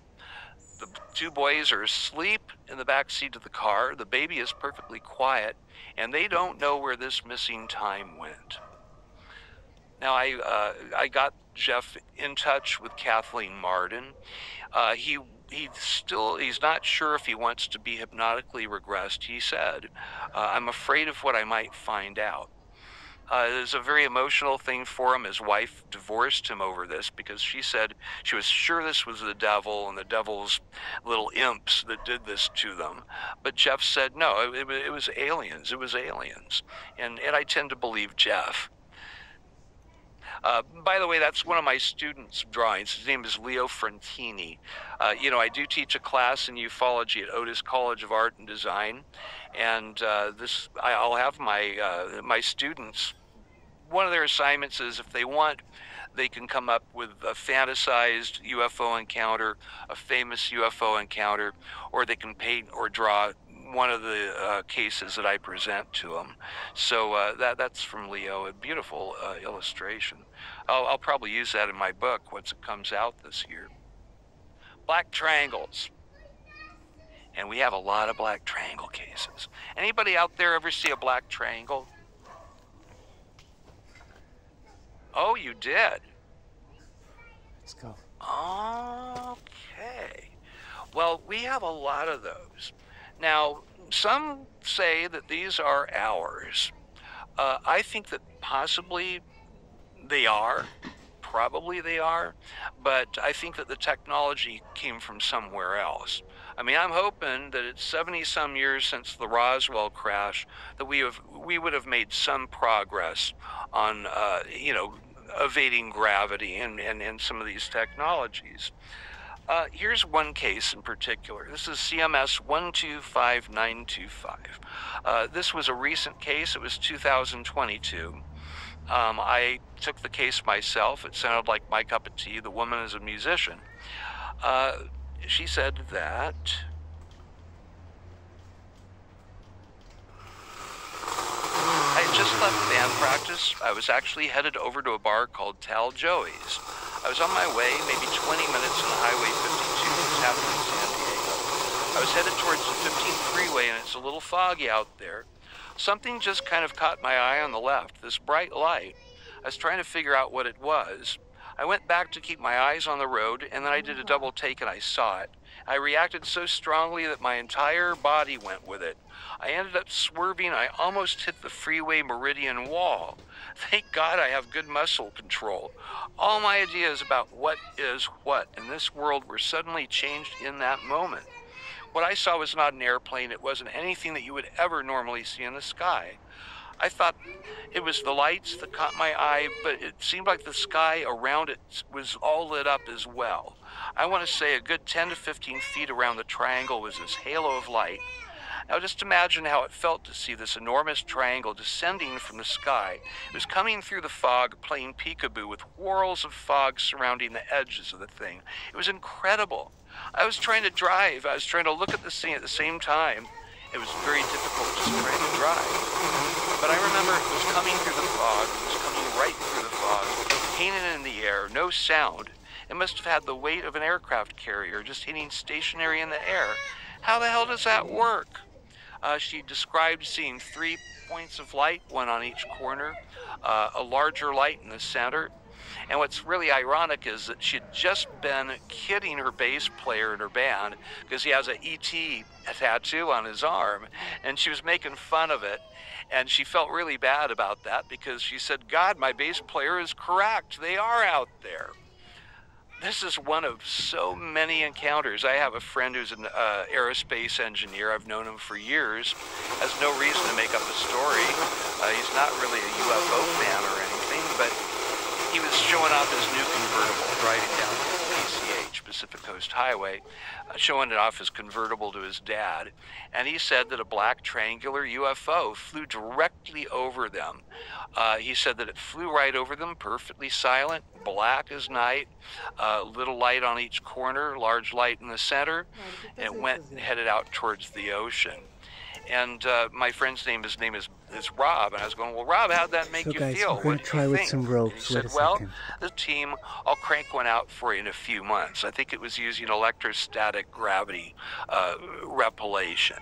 The two boys are asleep in the back seat of the car. The baby is perfectly quiet, and they don't know where this missing time went. Now, I got Jeff in touch with Kathleen Marden. He's not sure if he wants to be hypnotically regressed. He said, "I'm afraid of what I might find out." It was a very emotional thing for him. His wife divorced him over this because she said she was sure this was the devil and the devil's little imps that did this to them. But Jeff said, no, it was aliens. It was aliens. And I tend to believe Jeff. By the way, that's one of my students' drawings. His name is Leo Frontini. I do teach a class in ufology at Otis College of Art and Design. And I'll have my students, one of their assignments is if they want, they can come up with a fantasized UFO encounter, a famous UFO encounter, or they can paint or draw one of the cases that I present to them. So that's from Leo, a beautiful illustration. I'll probably use that in my book once it comes out this year. Black triangles. And we have a lot of black triangle cases. Anybody out there ever see a black triangle? Oh, you did? Let's go. Okay. Well, we have a lot of those. Now, some say that these are ours. I think that possibly they are. Probably they are. But I think that the technology came from somewhere else. I mean, I'm hoping that it's 70-some years since the Roswell crash that we would have made some progress on, evading gravity and some of these technologies. Here's one case in particular. This is CMS 125925. This was a recent case. It was 2022. I took the case myself. It sounded like my cup of tea. The woman is a musician. She said that I had just left band practice. I was actually headed over to a bar called Tal Joey's. I was on my way, maybe 20 minutes on Highway 52, which is happening in San Diego. I was headed towards the 15th freeway, and it's a little foggy out there. Something just kind of caught my eye on the left, this bright light. I was trying to figure out what it was. I went back to keep my eyes on the road, and then I did a double take and I saw it. I reacted so strongly that my entire body went with it. I ended up swerving. I almost hit the freeway Meridian wall. Thank God I have good muscle control. All my ideas about what is what in this world were suddenly changed in that moment. What I saw was not an airplane. It wasn't anything that you would ever normally see in the sky. I thought it was the lights that caught my eye, but it seemed like the sky around it was all lit up as well. I want to say a good 10 to 15 feet around the triangle was this halo of light. Now just imagine how it felt to see this enormous triangle descending from the sky. It was coming through the fog, playing peekaboo with whorls of fog surrounding the edges of the thing. It was incredible. I was trying to drive. I was trying to look at the scene at the same time. It was very difficult just trying to drive. But I remember it was coming through the fog. It was coming right through the fog, hanging in the air, no sound. It must have had the weight of an aircraft carrier, just hanging stationary in the air. How the hell does that work? She described seeing 3 points of light, one on each corner, a larger light in the center. And what's really ironic is that she'd just been kidding her bass player in her band because he has a E.T. tattoo on his arm, and she was making fun of it. And she felt really bad about that because she said, God, my bass player is correct. They are out there. This is one of so many encounters. I have a friend who's an aerospace engineer. I've known him for years. Has no reason to make up a story. He's not really a UFO fan or anything, but he was showing off his new convertible, driving down the PCH, Pacific Coast Highway, showing it off his convertible to his dad. And he said that a black triangular UFO flew directly over them. He said that it flew right over them, perfectly silent, black as night, little light on each corner, large light in the center, and it went and headed out towards the ocean. And my friend's name is Rob, and I was going, well, Rob, how'd that make you guys, feel? we're going to try with some ropes. And he said, well, the team, I'll crank one out for you in a few months. I think it was using electrostatic gravity repellation.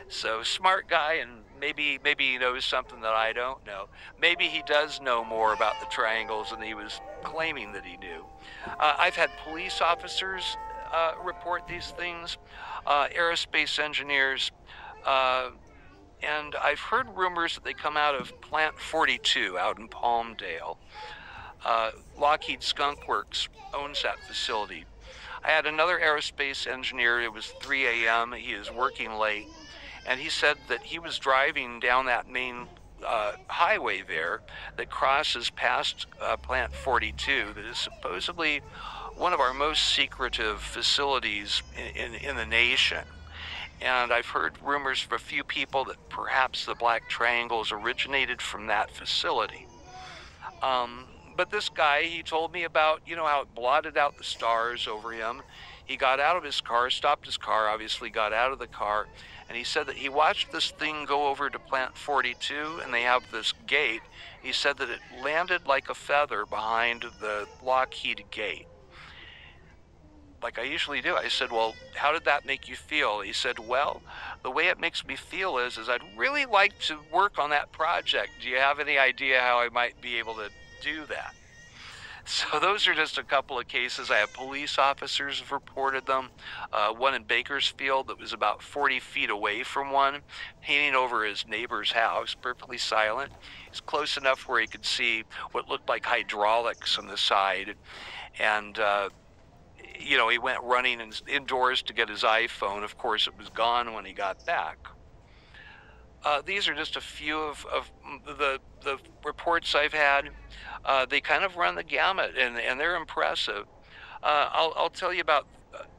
So smart guy, and maybe he knows something that I don't know. Maybe he does know more about the triangles than he was claiming that he knew. I've had police officers report these things, aerospace engineers, and I've heard rumors that they come out of Plant 42 out in Palmdale. Lockheed Skunk Works owns that facility. I had another aerospace engineer. It was 3 a.m. He is working late, and he said that he was driving down that main highway there that crosses past Plant 42 that is supposedly one of our most secretive facilities in the nation. And I've heard rumors from a few people that perhaps the Black Triangles originated from that facility. But this guy, he told me about, how it blotted out the stars over him. He got out of his car, stopped his car, obviously got out of the car, and he said that he watched this thing go over to Plant 42, and they have this gate. He said that it landed like a feather behind the Lockheed gate. like I usually do. I said, well, how did that make you feel? He said, well, the way it makes me feel is I'd really like to work on that project. Do you have any idea how I might be able to do that? So those are just a couple of cases. I have police officers have reported them. One in Bakersfield that was about 40 feet away from one, painting over his neighbor's house, perfectly silent. He's close enough where he could see what looked like hydraulics on the side. And, you know, he went running indoors to get his iPhone. Of course, it was gone when he got back. These are just a few of the reports I've had. They kind of run the gamut, and they're impressive. I'll tell you about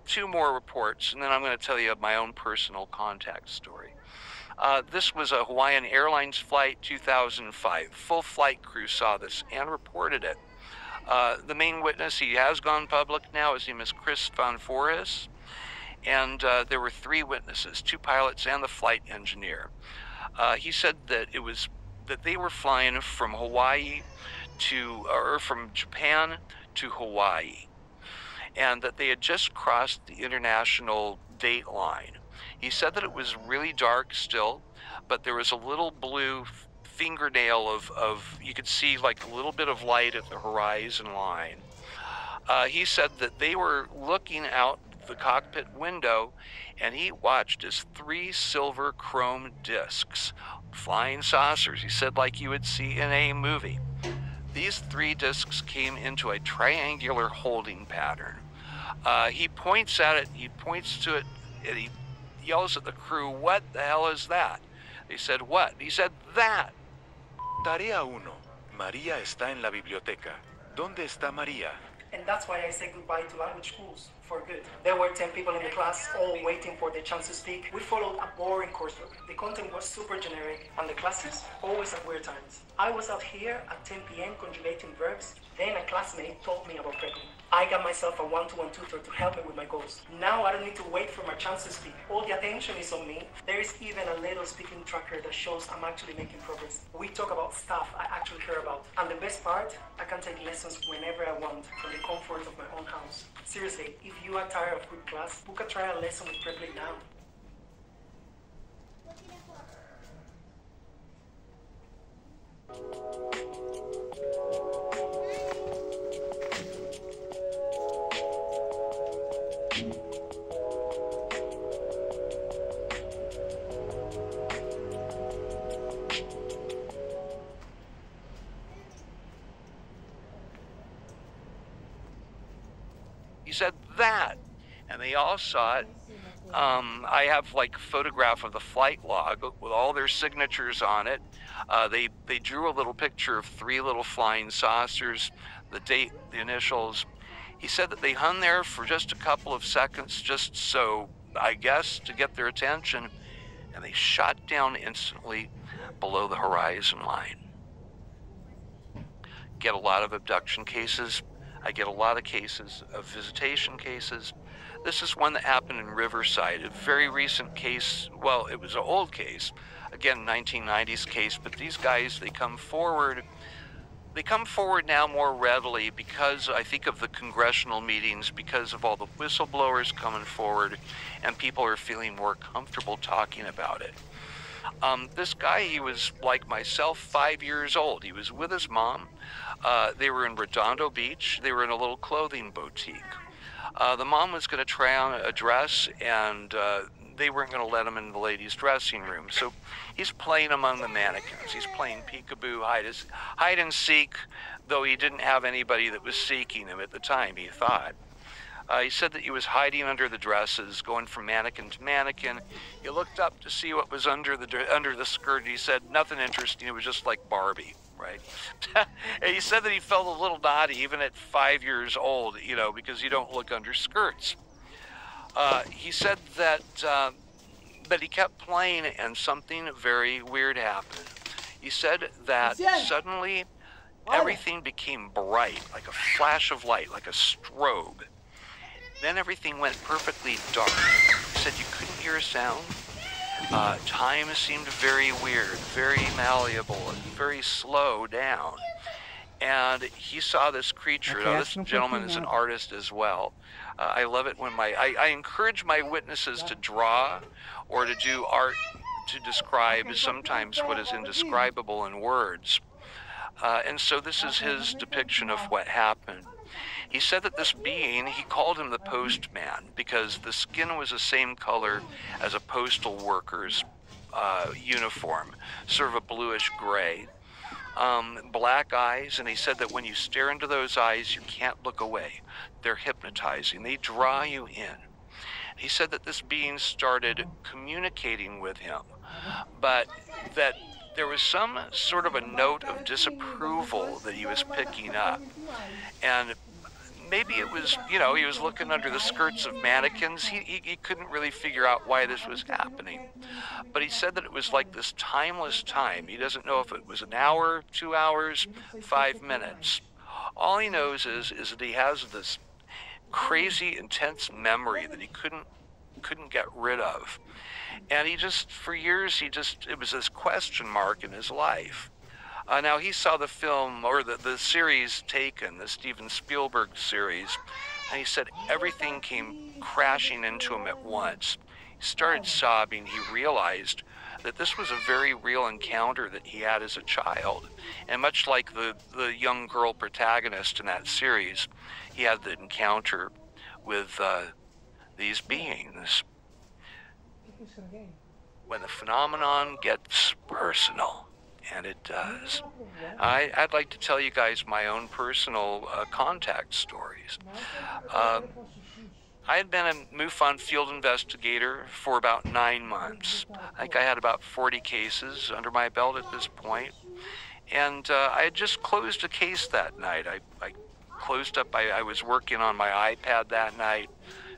2 more reports, and then I'm going to tell you my own personal contact story. This was a Hawaiian Airlines flight, 2005. Full flight crew saw this and reported it. The main witness, he has gone public now. His name is Chris Van Voorhis. And there were 3 witnesses, 2 pilots and the flight engineer. He said that they were flying from Hawaii or from Japan to Hawaii, and that they had just crossed the international date line. He said that it was really dark still, but there was a little blue fingernail of you could see like a little bit of light at the horizon line. He said that they were looking out the cockpit window, and he watched as 3 silver chrome discs, flying saucers, he said, like you would see in a movie. These 3 discs came into a triangular holding pattern. He points at it, he points to it, and he yells at the crew, "What the hell is that?" They said, "What?" He said, "That." Tarea 1. María está en la biblioteca. ¿Dónde está María? And that's why I say goodbye to language schools for good. There were 10 people in the class, all waiting for their chance to speak. We followed a boring coursework. The content was super generic, and the classes always at weird times. I was out here at 10 p.m. conjugating verbs. Then a classmate told me about prepping. I got myself a one-to-one tutor to help me with my goals. Now I don't need to wait for my chance to speak. All the attention is on me. There is even a little speaking tracker that shows I'm actually making progress. We talk about stuff I actually care about. And the best part, I can take lessons whenever I want from the comfort of my own house. Seriously, if you are tired of good class, book a trial lesson with Preply now. He said, "That," and they all saw it. I have like a photograph of the flight log with all their signatures on it. They drew a little picture of 3 little flying saucers, the date, the initials. He said that they hung there for just a couple of seconds, just so, I guess, to get their attention, and they shot down instantly below the horizon line. Get a lot of abduction cases. I get a lot of cases of visitation cases. This is one that happened in Riverside, a very recent case. Well, it was an old case, again, 1990s case, but these guys, they come forward now more readily because I think of the congressional meetings, because of all the whistleblowers coming forward, and people are feeling more comfortable talking about it. This guy, he was like myself, 5 years old. He was with his mom. They were in Redondo Beach. They were in a little clothing boutique. The mom was going to try on a dress, and they weren't going to let him in the ladies' dressing room. So he's playing among the mannequins. He's playing peekaboo, hide and seek, though he didn't have anybody that was seeking him at the time, he thought. He said that he was hiding under the dresses, going from mannequin to mannequin. He looked up to see what was under the skirt. He said, nothing interesting. It was just like Barbie, right? And he said that he felt a little naughty even at 5 years old, you know, because you don't look under skirts. He said that he kept playing and something very weird happened. He said that suddenly everything became bright, like a flash of light, like a strobe. Then everything went perfectly dark. He said you couldn't hear a sound. Time seemed very weird, very malleable, and very slow down. and he saw this creature. Okay, Now, ask this him what gentleman you is an want. artist as well. I love it when I encourage my witnesses to draw or to do art to describe sometimes what is indescribable in words. And so this is his depiction of what happened. He said that this being, he called him the postman because the skin was the same color as a postal worker's uniform, sort of a bluish gray. Black eyes, and he said that when you stare into those eyes, you can't look away. They're hypnotizing. They draw you in. He said that this being started communicating with him, but that there was some sort of a note of disapproval that he was picking up. And maybe it was, you know, he was looking under the skirts of mannequins. He couldn't really figure out why this was happening. But he said that it was like this timeless time. He doesn't know if it was an hour, 2 hours, 5 minutes. All he knows is that he has this crazy, intense memory that he couldn't get rid of. And he just, for years, it was this question mark in his life. Now, he saw the film, or the series Taken, the Steven Spielberg series, and he said everything came crashing into him at once. He started sobbing. He realized that this was a very real encounter that he had as a child. And much like the young girl protagonist in that series, he had the encounter with these beings. When the phenomenon gets personal, and it does. I'd like to tell you guys my own personal contact stories. I had been a MUFON field investigator for about 9 months. I think I had about 40 cases under my belt at this point. And I had just closed a case that night. I closed up, I was working on my iPad that night,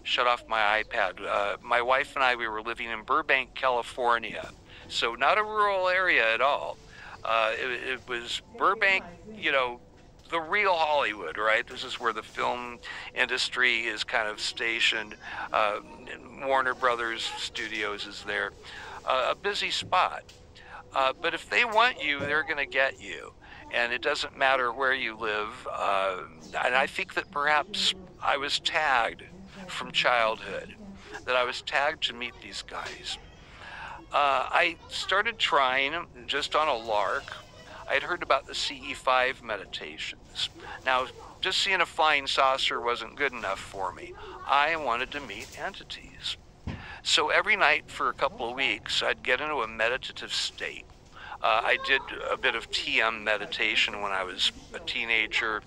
shut off my iPad. My wife and I, we were living in Burbank, California. So not a rural area at all. It was Burbank, you know, the real Hollywood, right? This is where the film industry is kind of stationed. Warner Brothers Studios is there. A busy spot. But if they want you, they're going to get you. And it doesn't matter where you live. And I think that perhaps I was tagged from childhood, that I was tagged to meet these guys. I started trying just on a lark. I'd heard about the CE5 meditations. Now, just seeing a flying saucer wasn't good enough for me. I wanted to meet entities. So every night for a couple of weeks, I'd get into a meditative state. I did a bit of TM meditation when I was a teenager,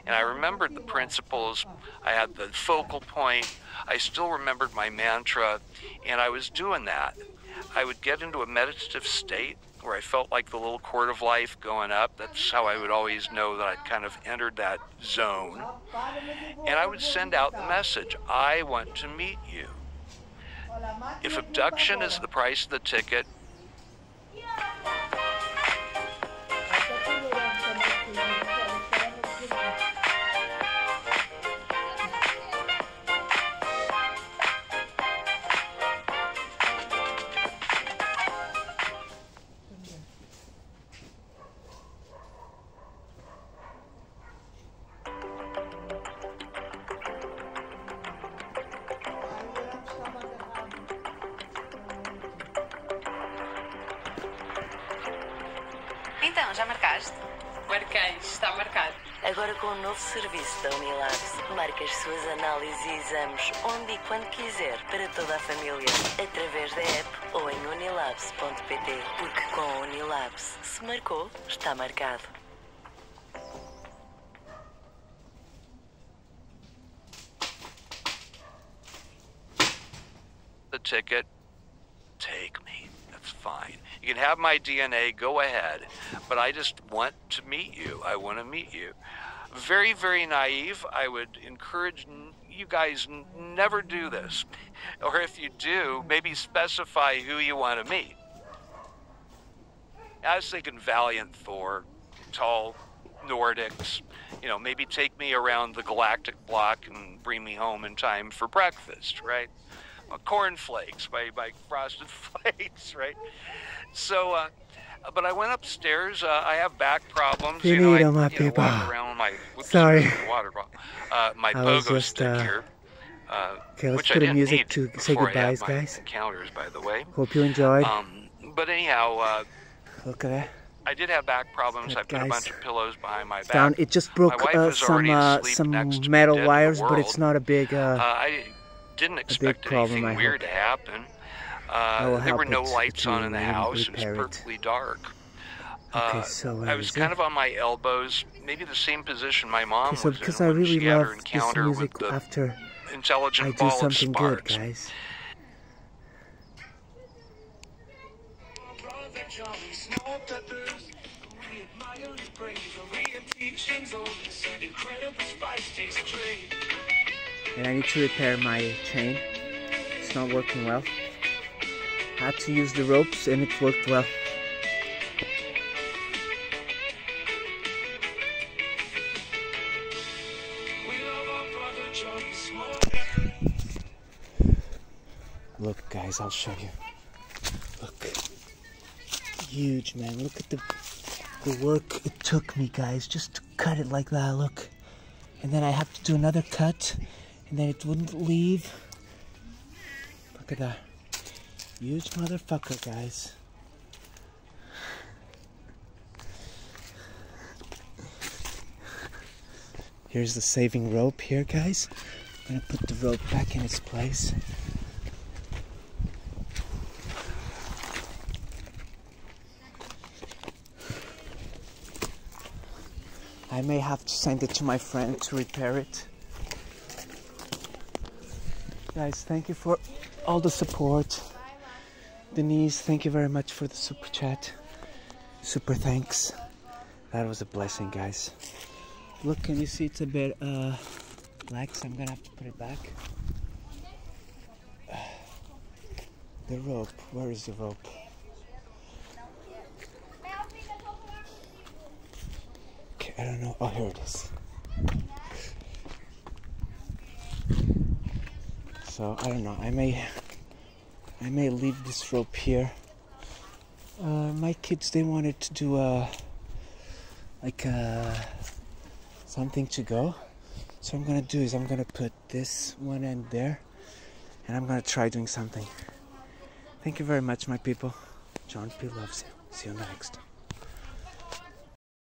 and I remembered the principles. I had the focal point. I still remembered my mantra, and I was doing that. I would get into a meditative state where I felt like the little cord of life going up. That's how I would always know that I'd kind of entered that zone. And I would send out the message, I want to meet you. If abduction is the price of the ticket, Então, já marcaste? Marquei, está marcado. Agora com o novo serviço da Unilabs, marca as suas análises e exames onde e quando quiser para toda a família, através da app ou em unilabs.pt. Porque com a Unilabs, se marcou, está marcado. the ticket, take me. That's fine. You can have my DNA, go ahead. But I just want to meet you. I want to meet you. Very, very naive. I would encourage you guys never do this. Or if you do, maybe specify who you want to meet. I was thinking Valiant Thor, tall Nordics. You know, maybe take me around the galactic block and bring me home in time for breakfast, right? Well, cornflakes, my frosted flakes, right? So But I went upstairs. I have back problems. Finito, my I people. walk around with my Sorry. water bottle. My I was pogo just, stick here. Okay, let's Which I put a didn't music need to say before I had goodbyes, my guys. encounters, by the way. Hope you enjoyed. But anyhow, look at that. I did have back problems. Look, I put a guys. bunch of pillows behind my It's back. down. It just broke My wife is already asleep some next to me, metal dead in the wires, but world. it's not a big I didn't expect problem, anything I weird to happen. I will There were help no it lights on in the house. It was repair it. perfectly dark. Okay, so where I was is kind it? of on my elbows, maybe the same position my mom Okay, so was because in I when really she had her love this encounter music with the after intelligent I do ball of something good, sparks. guys. And I need to repair my chain. It's not working well. I had to use the ropes and it worked well. Look, guys, I'll show you. Look. Huge, man. Look at the work it took me, guys, just to cut it like that. Look. And then I have to do another cut, and then it wouldn't leave. Look at that. Huge motherfucker, guys. Here's the saving rope here, guys. I'm gonna put the rope back in its place. I may have to send it to my friend to repair it. Guys, thank you for all the support. Denise, thank you very much for the super chat. Super thanks. That was a blessing, guys. Look, can you see it's a bit black, so I'm gonna have to put it back. The rope, where is the rope? Okay, I don't know. Oh, here it is. So I don't know. I may leave this rope here. My kids, they wanted to do something to go. So what I'm gonna do is I'm gonna put this one end there, and I'm gonna try doing something. Thank you very much, my people. John P loves you. See you next.